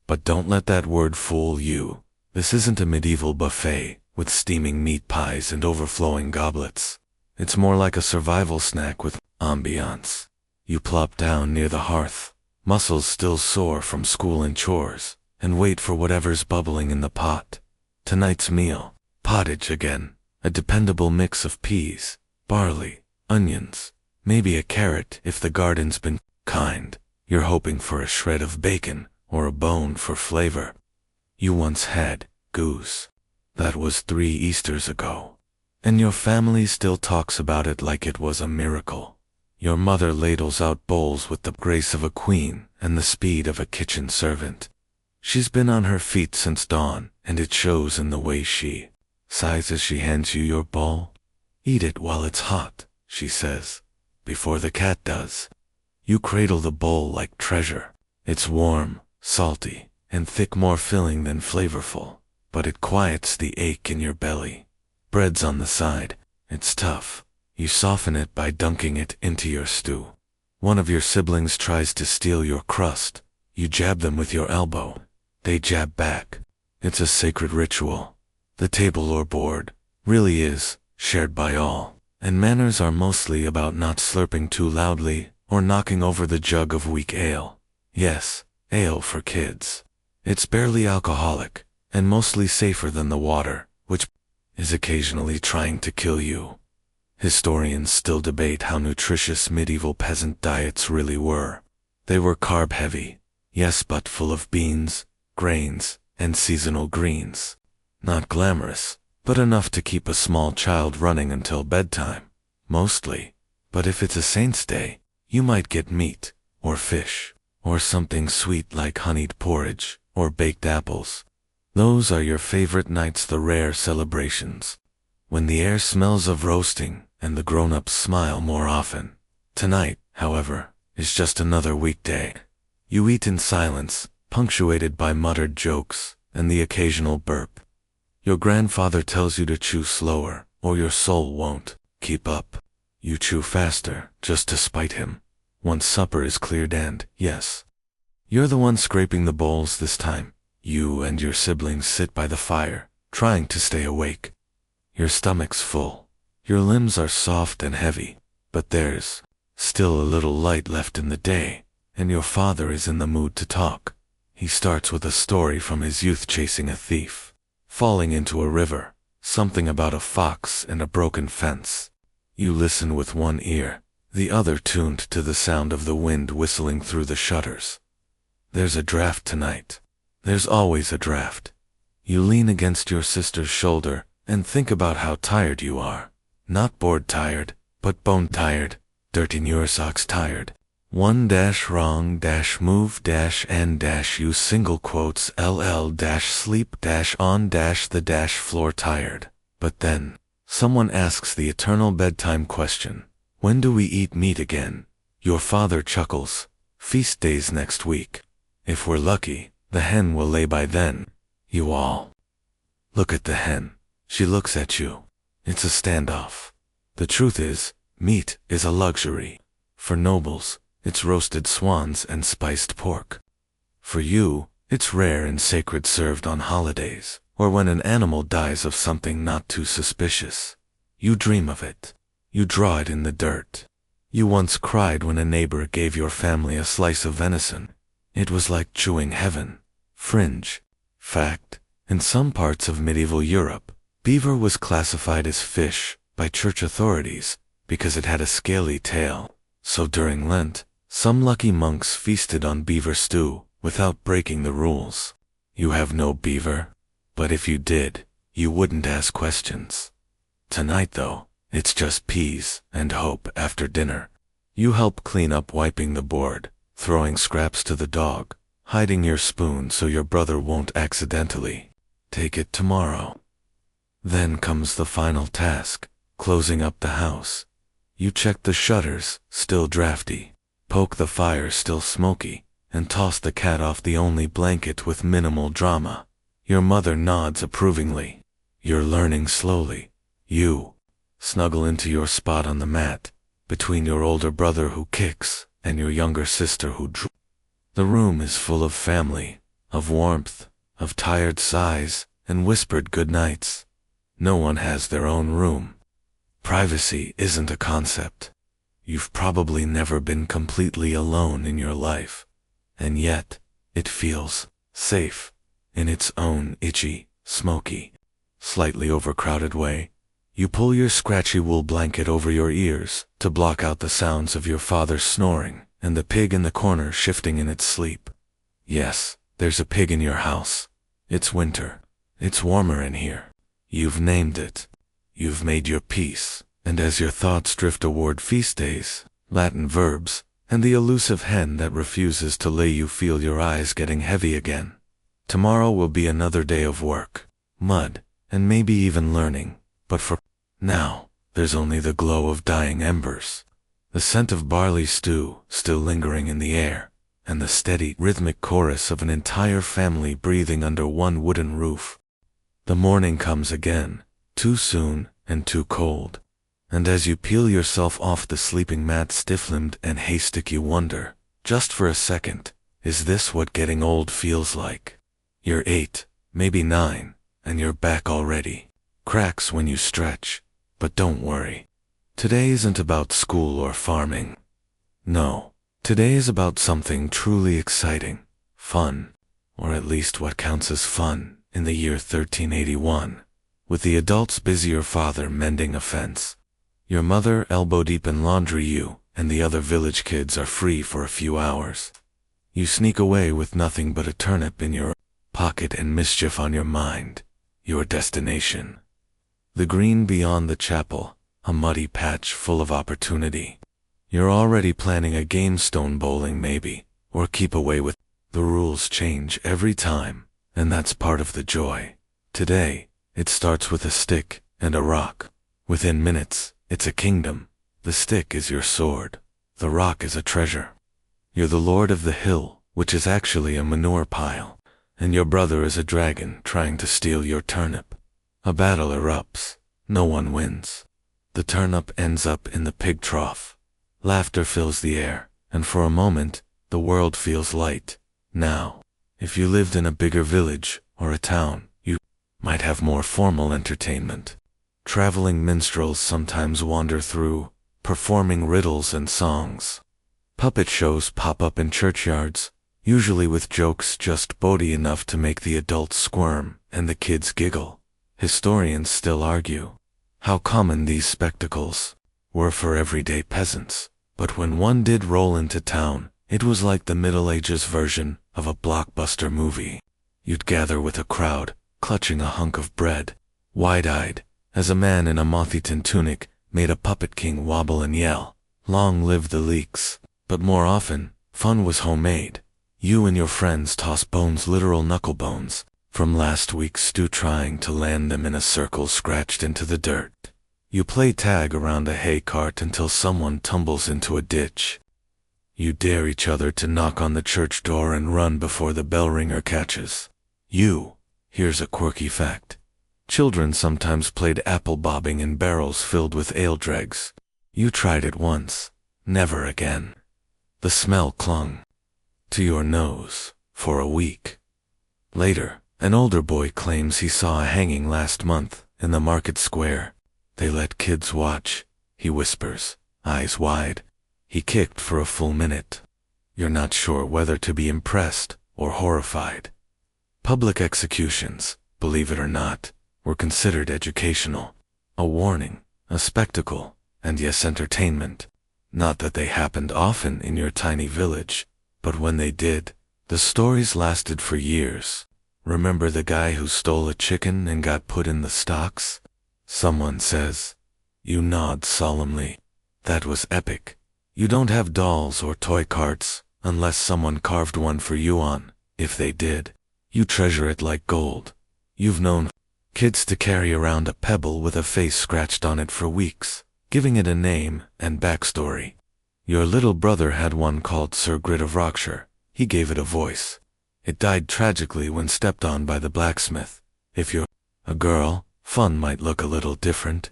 But don't let that word fool you. This isn't a medieval buffet with steaming meat pies and overflowing goblets. It's more like a survival snack with Ambiance. You plop down near the hearth, muscles still sore from school and chores, and wait for whatever's bubbling in the pot. Tonight's meal, pottage again, a dependable mix of peas, barley, onions, maybe a carrot if the garden's been kind. You're hoping for a shred of bacon or a bone for flavor. You once had goose. That was 3 Easters ago. And your family still talks about it like it was a miracle. Your mother ladles out bowls with the grace of a queen and the speed of a kitchen servant. She's been on her feet since dawn, and it shows in the way she sighs as she hands you your bowl. Eat it while it's hot, she says, before the cat does. You cradle the bowl like treasure. It's warm, salty, and thick, more filling than flavorful, but it quiets the ache in your belly. Bread's on the side. It's tough. You soften it by dunking it into your stew. One of your siblings tries to steal your crust. You jab them with your elbow. They jab back. It's a sacred ritual. The table or board really is shared by all, and manners are mostly about not slurping too loudly or knocking over the jug of weak ale. Yes, ale for kids. It's barely alcoholic, and mostly safer than the water, which is occasionally trying to kill you. Historians still debate how nutritious medieval peasant diets really were. They were carb-heavy, yes, but full of beans, grains, and seasonal greens. Not glamorous, but enough to keep a small child running until bedtime. Mostly. But if it's a saint's day, you might get meat, or fish, or something sweet like honeyed porridge, or baked apples. Those are your favorite nights, the rare celebrations, when the air smells of roasting and the grown-ups smile more often. Tonight, however, is just another weekday. You eat in silence, punctuated by muttered jokes and the occasional burp. Your grandfather tells you to chew slower, or your soul won't keep up. You chew faster, just to spite him. Once supper is cleared and, yes, you're the one scraping the bowls this time. You and your siblings sit by the fire, trying to stay awake. Your stomach's full. Your limbs are soft and heavy, but there's still a little light left in the day, and your father is in the mood to talk. He starts with a story from his youth chasing a thief, falling into a river, something about a fox and a broken fence. You listen with one ear, the other tuned to the sound of the wind whistling through the shutters. There's a draft tonight. There's always a draft. You lean against your sister's shoulder and think about how tired you are. Not bored tired, but bone tired, dirty Neurosocks tired. One-wrong-move-n-use single quotes ll-sleep-on-the-floor tired. But then, someone asks the eternal bedtime question. When do we eat meat again? Your father chuckles. Feast days next week. If we're lucky, the hen will lay by then. You all look at the hen. She looks at you. It's a standoff. The truth is, meat is a luxury. For nobles, it's roasted swans and spiced pork. For you, it's rare and sacred, served on holidays, or when an animal dies of something not too suspicious. You dream of it. You draw it in the dirt. You once cried when a neighbor gave your family a slice of venison. It was like chewing heaven. Fringe fact: in some parts of medieval Europe, beaver was classified as fish by church authorities because it had a scaly tail. So during Lent, some lucky monks feasted on beaver stew without breaking the rules. You have no beaver, but if you did, you wouldn't ask questions. Tonight though, it's just peas and hope after dinner. You help clean up, wiping the board, throwing scraps to the dog, hiding your spoon so your brother won't accidentally take it tomorrow. Then comes the final task, closing up the house. You check the shutters, still drafty, poke the fire, still smoky, and toss the cat off the only blanket with minimal drama. Your mother nods approvingly. You're learning slowly. You snuggle into your spot on the mat, between your older brother who kicks and your younger sister who drools. The room is full of family, of warmth, of tired sighs, and whispered good nights. No one has their own room. Privacy isn't a concept. You've probably never been completely alone in your life, and yet, it feels safe in its own itchy, smoky, slightly overcrowded way. You pull your scratchy wool blanket over your ears to block out the sounds of your father snoring and the pig in the corner shifting in its sleep. Yes, there's a pig in your house. It's winter. It's warmer in here. You've named it. You've made your peace. And as your thoughts drift toward feast days, Latin verbs, and the elusive hen that refuses to lay, you feel your eyes getting heavy again. Tomorrow will be another day of work, mud, and maybe even learning, but for now, there's only the glow of dying embers, the scent of barley stew still lingering in the air, and the steady, rhythmic chorus of an entire family breathing under one wooden roof. The morning comes again, too soon and too cold. And as you peel yourself off the sleeping mat stiff-limbed and haystack, you wonder, just for a second, is this what getting old feels like? You're 8, maybe 9, and your back already cracks when you stretch. But don't worry. Today isn't about school or farming. No, today is about something truly exciting, fun, or at least what counts as fun in the year 1381, with the adults busy, your father mending a fence, your mother elbow-deep in laundry, you and the other village kids are free for a few hours. You sneak away with nothing but a turnip in your pocket and mischief on your mind, your destination. The green beyond the chapel, a muddy patch full of opportunity. You're already planning a game, stone bowling maybe, or keep away with. The rules change every time, and that's part of the joy. Today, it starts with a stick and a rock. Within minutes, it's a kingdom. The stick is your sword. The rock is a treasure. You're the lord of the hill, which is actually a manure pile, and your brother is a dragon trying to steal your turnip. A battle erupts. No one wins. The turnip ends up in the pig trough. Laughter fills the air, and for a moment, the world feels light. Now, if you lived in a bigger village or a town, you might have more formal entertainment. Traveling minstrels sometimes wander through, performing riddles and songs. Puppet shows pop up in churchyards, usually with jokes just bawdy enough to make the adults squirm and the kids giggle. Historians still argue how common these spectacles were for everyday peasants, but when one did roll into town, it was like the Middle Ages version of a blockbuster movie. You'd gather with a crowd, clutching a hunk of bread, wide-eyed, as a man in a moth-eaten tunic made a puppet king wobble and yell, "Long live the leeks!" But more often, fun was homemade. You and your friends toss bones, literal knuckle bones, from last week's stew, trying to land them in a circle scratched into the dirt. You play tag around a hay cart until someone tumbles into a ditch. You dare each other to knock on the church door and run before the bell ringer catches you. Here's a quirky fact. Children sometimes played apple bobbing in barrels filled with ale dregs. You tried it once. Never again. The smell clung to your nose for a week. Later, an older boy claims he saw a hanging last month in the market square. They let kids watch, he whispers, eyes wide. He kicked for a full minute. You're not sure whether to be impressed or horrified. Public executions, believe it or not, were considered educational, a warning, a spectacle, and yes, entertainment. Not that they happened often in your tiny village, but when they did, the stories lasted for years. Remember the guy who stole a chicken and got put in the stocks? Someone says. You nod solemnly. That was epic. You don't have dolls or toy carts, unless someone carved one for you on. If they did, you treasure it like gold. You've known kids to carry around a pebble with a face scratched on it for weeks, giving it a name and backstory. Your little brother had one called Sir Grit of Rockshire. He gave it a voice. It died tragically when stepped on by the blacksmith. If you're a girl, fun might look a little different.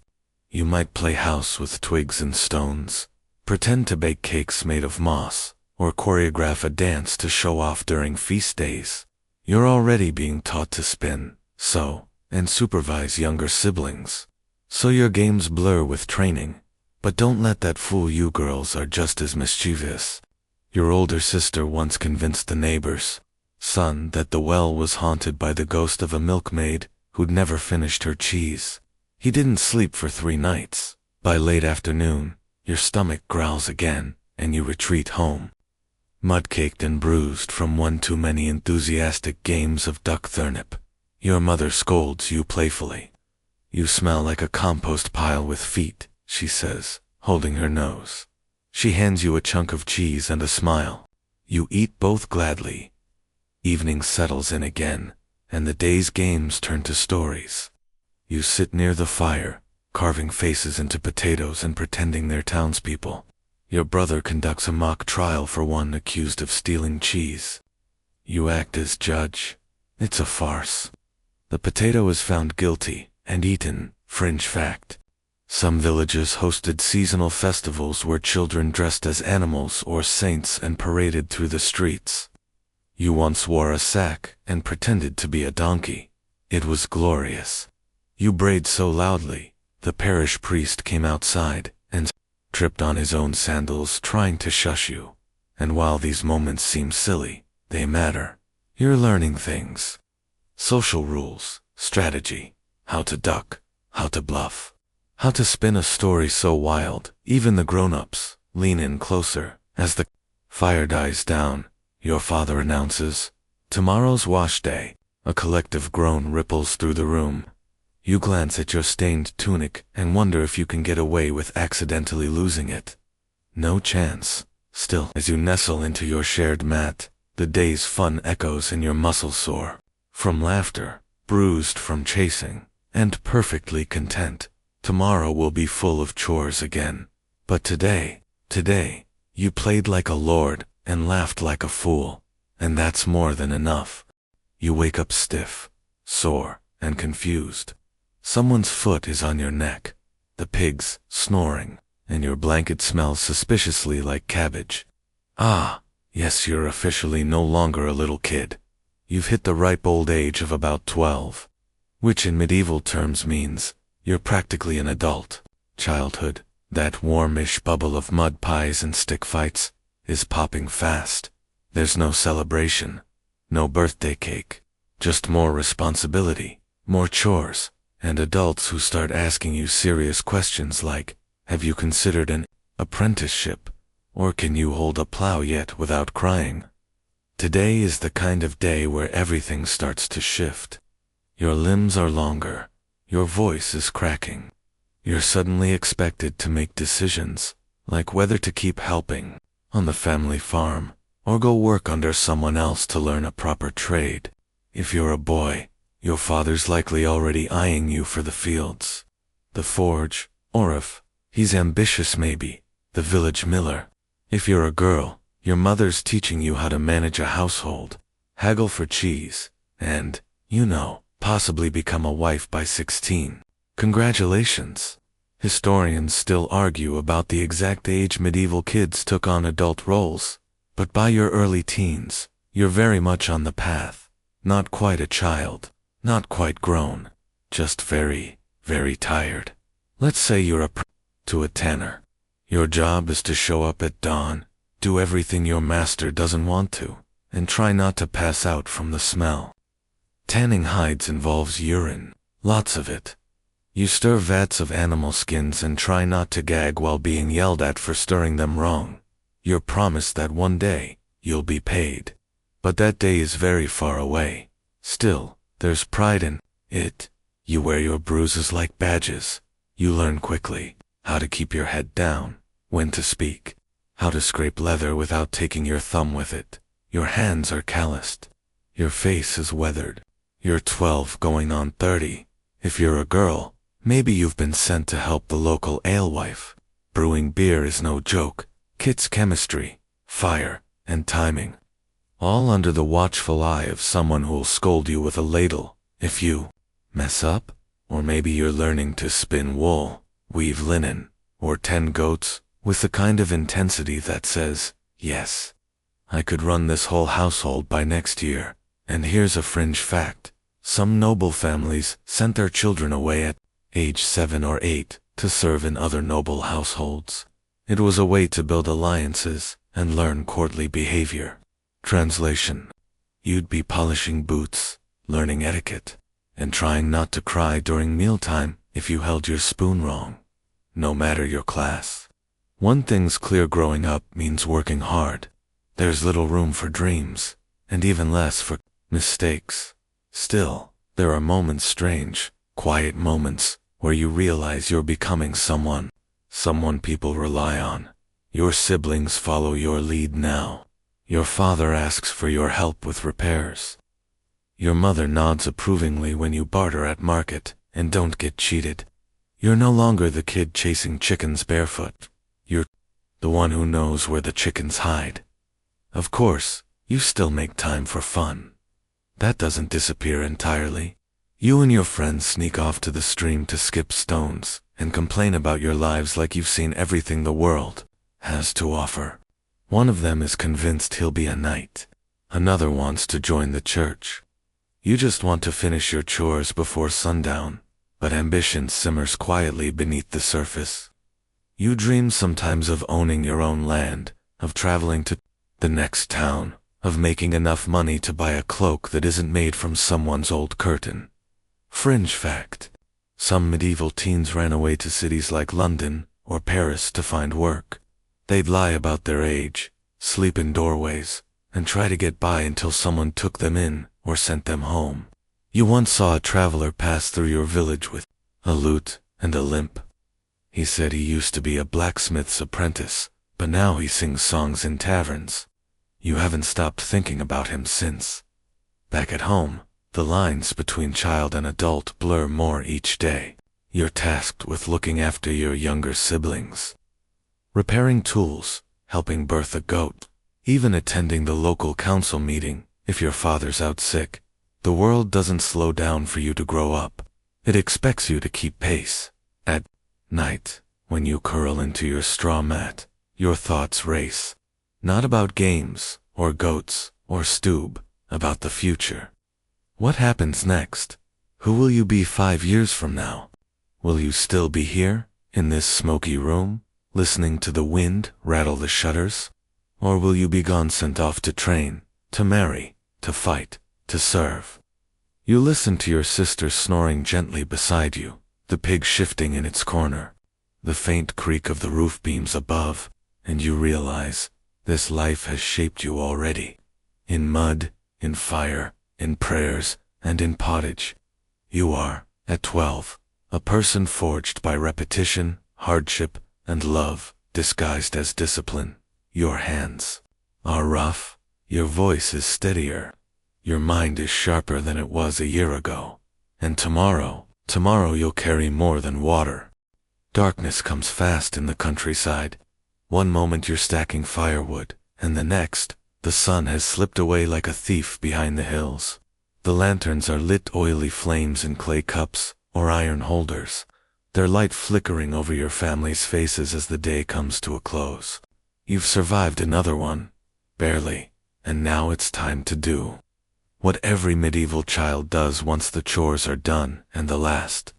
You might play house with twigs and stones, pretend to bake cakes made of moss, or choreograph a dance to show off during feast days. You're already being taught to spin, sew, and supervise younger siblings. So your games blur with training, But don't let that fool you, girls are just as mischievous. Your older sister once convinced the neighbor's son that the well was haunted by the ghost of a milkmaid who'd never finished her cheese. He didn't sleep for 3 nights. By late afternoon, your stomach growls again, and you retreat home, mud-caked and bruised from one too many enthusiastic games of duck turnip. Your mother scolds you playfully. You smell like a compost pile with feet, she says, holding her nose. She hands you a chunk of cheese and a smile. You eat both gladly. Evening settles in again, and the day's games turn to stories. You sit near the fire, carving faces into potatoes and pretending they're townspeople. Your brother conducts a mock trial for one accused of stealing cheese. You act as judge. It's a farce. The potato is found guilty and eaten. Fringe fact. Some villages hosted seasonal festivals where children dressed as animals or saints and paraded through the streets. You once wore a sack and pretended to be a donkey. It was glorious. You brayed so loudly, the parish priest came outside and tripped on his own sandals trying to shush you. And while these moments seem silly, they matter. You're learning things. Social rules, strategy, how to duck, how to bluff, how to spin a story so wild, even the grown-ups lean in closer. As the fire dies down, your father announces, "Tomorrow's wash day." A collective groan ripples through the room. You glance at your stained tunic and wonder if you can get away with accidentally losing it. No chance. Still, as you nestle into your shared mat, the day's fun echoes in your muscles sore. From laughter, bruised from chasing, and perfectly content. Tomorrow will be full of chores again. But today, you played like a lord and laughed like a fool, and that's more than enough. You wake up stiff, sore, and confused. Someone's foot is on your neck, the pigs snoring, and your blanket smells suspiciously like cabbage. Ah, yes, you're officially no longer a little kid. You've hit the ripe old age of about 12, which in medieval terms means you're practically an adult. Childhood, that warmish bubble of mud pies and stick fights, is popping fast. There's no celebration, no birthday cake, just more responsibility, more chores, and adults who start asking you serious questions like, have you considered an apprenticeship, or can you hold a plow yet without crying? Today is the kind of day where everything starts to shift. Your limbs are longer, your voice is cracking. You're suddenly expected to make decisions, like whether to keep helping on the family farm, or go work under someone else to learn a proper trade. If you're a boy, your father's likely already eyeing you for the fields, the forge, or if he's ambitious maybe, the village miller. If you're a girl, your mother's teaching you how to manage a household, haggle for cheese, and, possibly become a wife by 16. Congratulations. Historians still argue about the exact age medieval kids took on adult roles, but by your early teens, you're very much on the path. Not quite a child, not quite grown, just very, very tired. Let's say you're to a tanner. Your job is to show up at dawn, do everything your master doesn't want to, and try not to pass out from the smell. Tanning hides involves urine, lots of it. You stir vats of animal skins and try not to gag while being yelled at for stirring them wrong. You're promised that one day, you'll be paid. But that day is very far away. Still, there's pride in it. You wear your bruises like badges. You learn quickly how to keep your head down, when to speak, how to scrape leather without taking your thumb with it. Your hands are calloused. Your face is weathered. You're 12 going on 30. If you're a girl, maybe you've been sent to help the local alewife. Brewing beer is no joke. Kit's chemistry, fire, and timing. All under the watchful eye of someone who'll scold you with a ladle if you mess up. Or maybe you're learning to spin wool, weave linen, or tend goats with the kind of intensity that says, yes, I could run this whole household by next year. And here's a fringe fact. Some noble families sent their children away at age 7 or 8 to serve in other noble households. It was a way to build alliances and learn courtly behavior. Translation: you'd be polishing boots, learning etiquette, and trying not to cry during mealtime if you held your spoon wrong, no matter your class. One thing's clear: growing up means working hard. There's little room for dreams, and even less for mistakes. Still, there are moments, strange, quiet moments, where you realize you're becoming someone people rely on. Your siblings follow your lead now. Your father asks for your help with repairs. Your mother nods approvingly when you barter at market and don't get cheated. You're no longer the kid chasing chickens barefoot. You're the one who knows where the chickens hide. Of course, you still make time for fun. That doesn't disappear entirely. You and your friends sneak off to the stream to skip stones and complain about your lives like you've seen everything the world has to offer. One of them is convinced he'll be a knight. Another wants to join the church. You just want to finish your chores before sundown, but ambition simmers quietly beneath the surface. You dream sometimes of owning your own land, of traveling to the next town, of making enough money to buy a cloak that isn't made from someone's old curtain. Fringe fact: some medieval teens ran away to cities like London or Paris to find work. They'd lie about their age, sleep in doorways, and try to get by until someone took them in or sent them home. You once saw a traveler pass through your village with a lute and a limp. He said he used to be a blacksmith's apprentice, but now he sings songs in taverns. You haven't stopped thinking about him since. Back at home, the lines between child and adult blur more each day. You're tasked with looking after your younger siblings, repairing tools, helping birth a goat, even attending the local council meeting if your father's out sick. The world doesn't slow down for you to grow up. It expects you to keep pace. At night, when you curl into your straw mat, your thoughts race. Not about games, or goats, or Stoob, about the future. What happens next? Who will you be 5 years from now? Will you still be here, in this smoky room, listening to the wind rattle the shutters? Or will you be gone, sent off to train, to marry, to fight, to serve? You listen to your sister snoring gently beside you, the pig shifting in its corner, the faint creak of the roof beams above, and you realize this life has shaped you already. In mud, in fire, in prayers, and in pottage. You are, at 12, a person forged by repetition, hardship, and love, disguised as discipline. Your hands are rough, your voice is steadier, your mind is sharper than it was a year ago. And tomorrow you'll carry more than water. Darkness comes fast in the countryside. One moment you're stacking firewood, and the next, the sun has slipped away like a thief behind the hills. The lanterns are lit oily flames in clay cups or iron holders, their light flickering over your family's faces as the day comes to a close. You've survived another one, barely, and now it's time to do what every medieval child does once the chores are done and the last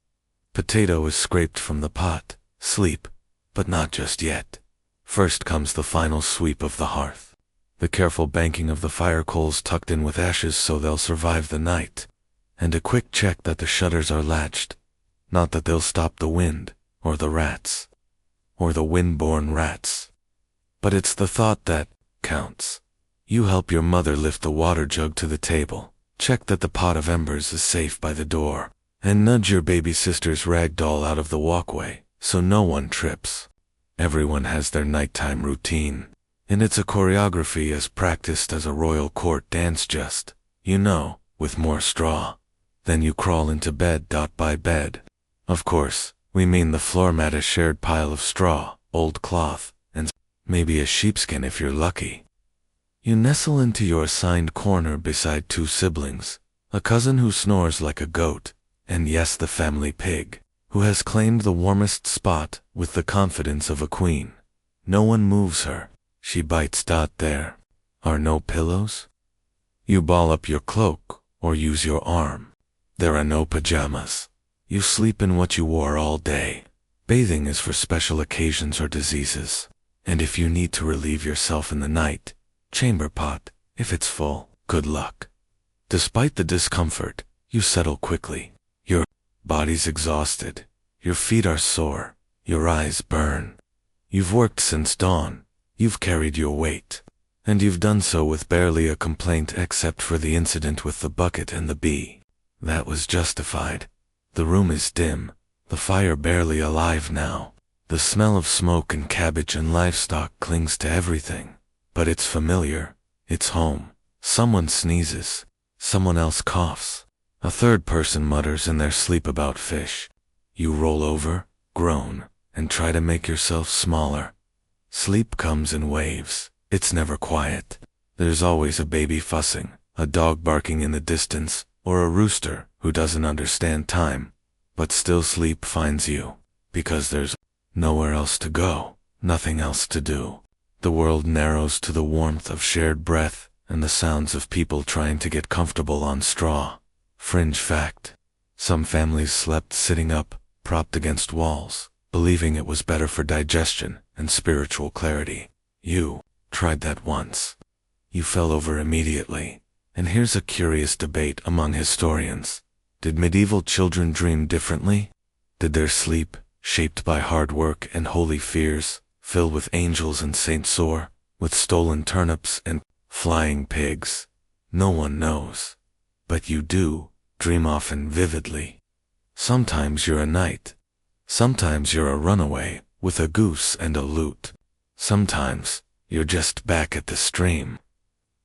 potato is scraped from the pot. Sleep, but not just yet. First comes the final sweep of the hearth, the careful banking of the fire coals tucked in with ashes so they'll survive the night, and a quick check that the shutters are latched, not that they'll stop the wind, or the rats, or the wind-borne rats. But it's the thought that counts. You help your mother lift the water jug to the table, check that the pot of embers is safe by the door, and nudge your baby sister's rag doll out of the walkway so no one trips. Everyone has their nighttime routine, and it's a choreography as practiced as a royal court dance, just, with more straw. Then you crawl into bed. By bed, of course, we mean the floor mat, a shared pile of straw, old cloth, and maybe a sheepskin if you're lucky. You nestle into your assigned corner beside 2 siblings, a cousin who snores like a goat, and yes, the family pig, who has claimed the warmest spot with the confidence of a queen. No one moves her. She bites. There are no pillows. You ball up your cloak or use your arm. There are no pajamas. You sleep in what you wore all day. Bathing is for special occasions or diseases. And if you need to relieve yourself in the night, chamber pot, if it's full, good luck. Despite the discomfort, you settle quickly. Your body's exhausted, your feet are sore, your eyes burn. You've worked since dawn, you've carried your weight, and you've done so with barely a complaint except for the incident with the bucket and the bee. That was justified. The room is dim, the fire barely alive now. The smell of smoke and cabbage and livestock clings to everything. But it's familiar, it's home. Someone sneezes, someone else coughs. A third person mutters in their sleep about fish. You roll over, groan, and try to make yourself smaller. Sleep comes in waves. It's never quiet. There's always a baby fussing, a dog barking in the distance, or a rooster who doesn't understand time. But still sleep finds you, because there's nowhere else to go, nothing else to do. The world narrows to the warmth of shared breath and the sounds of people trying to get comfortable on straw. Fringe fact. Some families slept sitting up, propped against walls, believing it was better for digestion and spiritual clarity. You tried that once. You fell over immediately. And here's a curious debate among historians. Did medieval children dream differently? Did their sleep, shaped by hard work and holy fears, fill with angels and saints soar, with stolen turnips and flying pigs? No one knows. But you do dream often vividly. Sometimes you're a knight. Sometimes you're a runaway with a goose and a lute. Sometimes you're just back at the stream.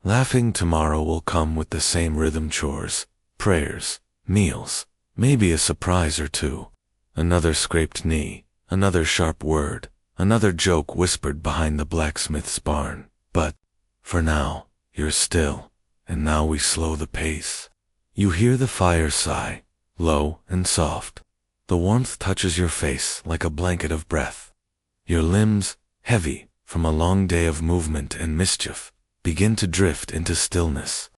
Laughing tomorrow will come with the same rhythm: chores, prayers, meals, maybe a surprise or two. Another scraped knee, another sharp word, another joke whispered behind the blacksmith's barn. But for now, you're still, and now we slow the pace. You hear the fire sigh, low and soft. The warmth touches your face like a blanket of breath. Your limbs, heavy from a long day of movement and mischief, begin to drift into stillness.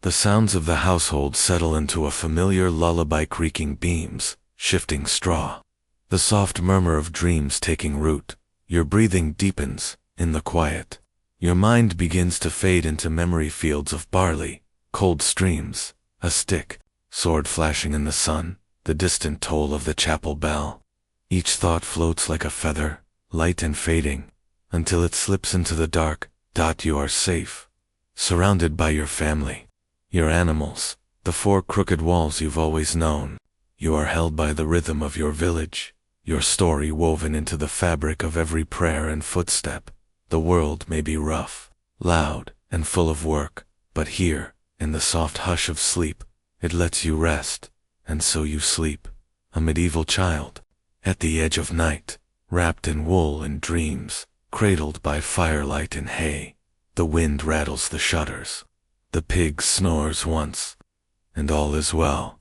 The sounds of the household settle into a familiar lullaby: creaking beams, shifting straw, the soft murmur of dreams taking root. Your breathing deepens in the quiet. Your mind begins to fade into memory fields of barley, cold streams, a stick, sword flashing in the sun, the distant toll of the chapel bell. Each thought floats like a feather, light and fading, until it slips into the dark. You are safe, surrounded by your family, your animals, the four crooked walls you've always known. You are held by the rhythm of your village, your story woven into the fabric of every prayer and footstep. The world may be rough, loud, and full of work, but here, in the soft hush of sleep, it lets you rest, and so you sleep, a medieval child, at the edge of night, wrapped in wool and dreams, cradled by firelight and hay. The wind rattles the shutters, the pig snores once, and all is well.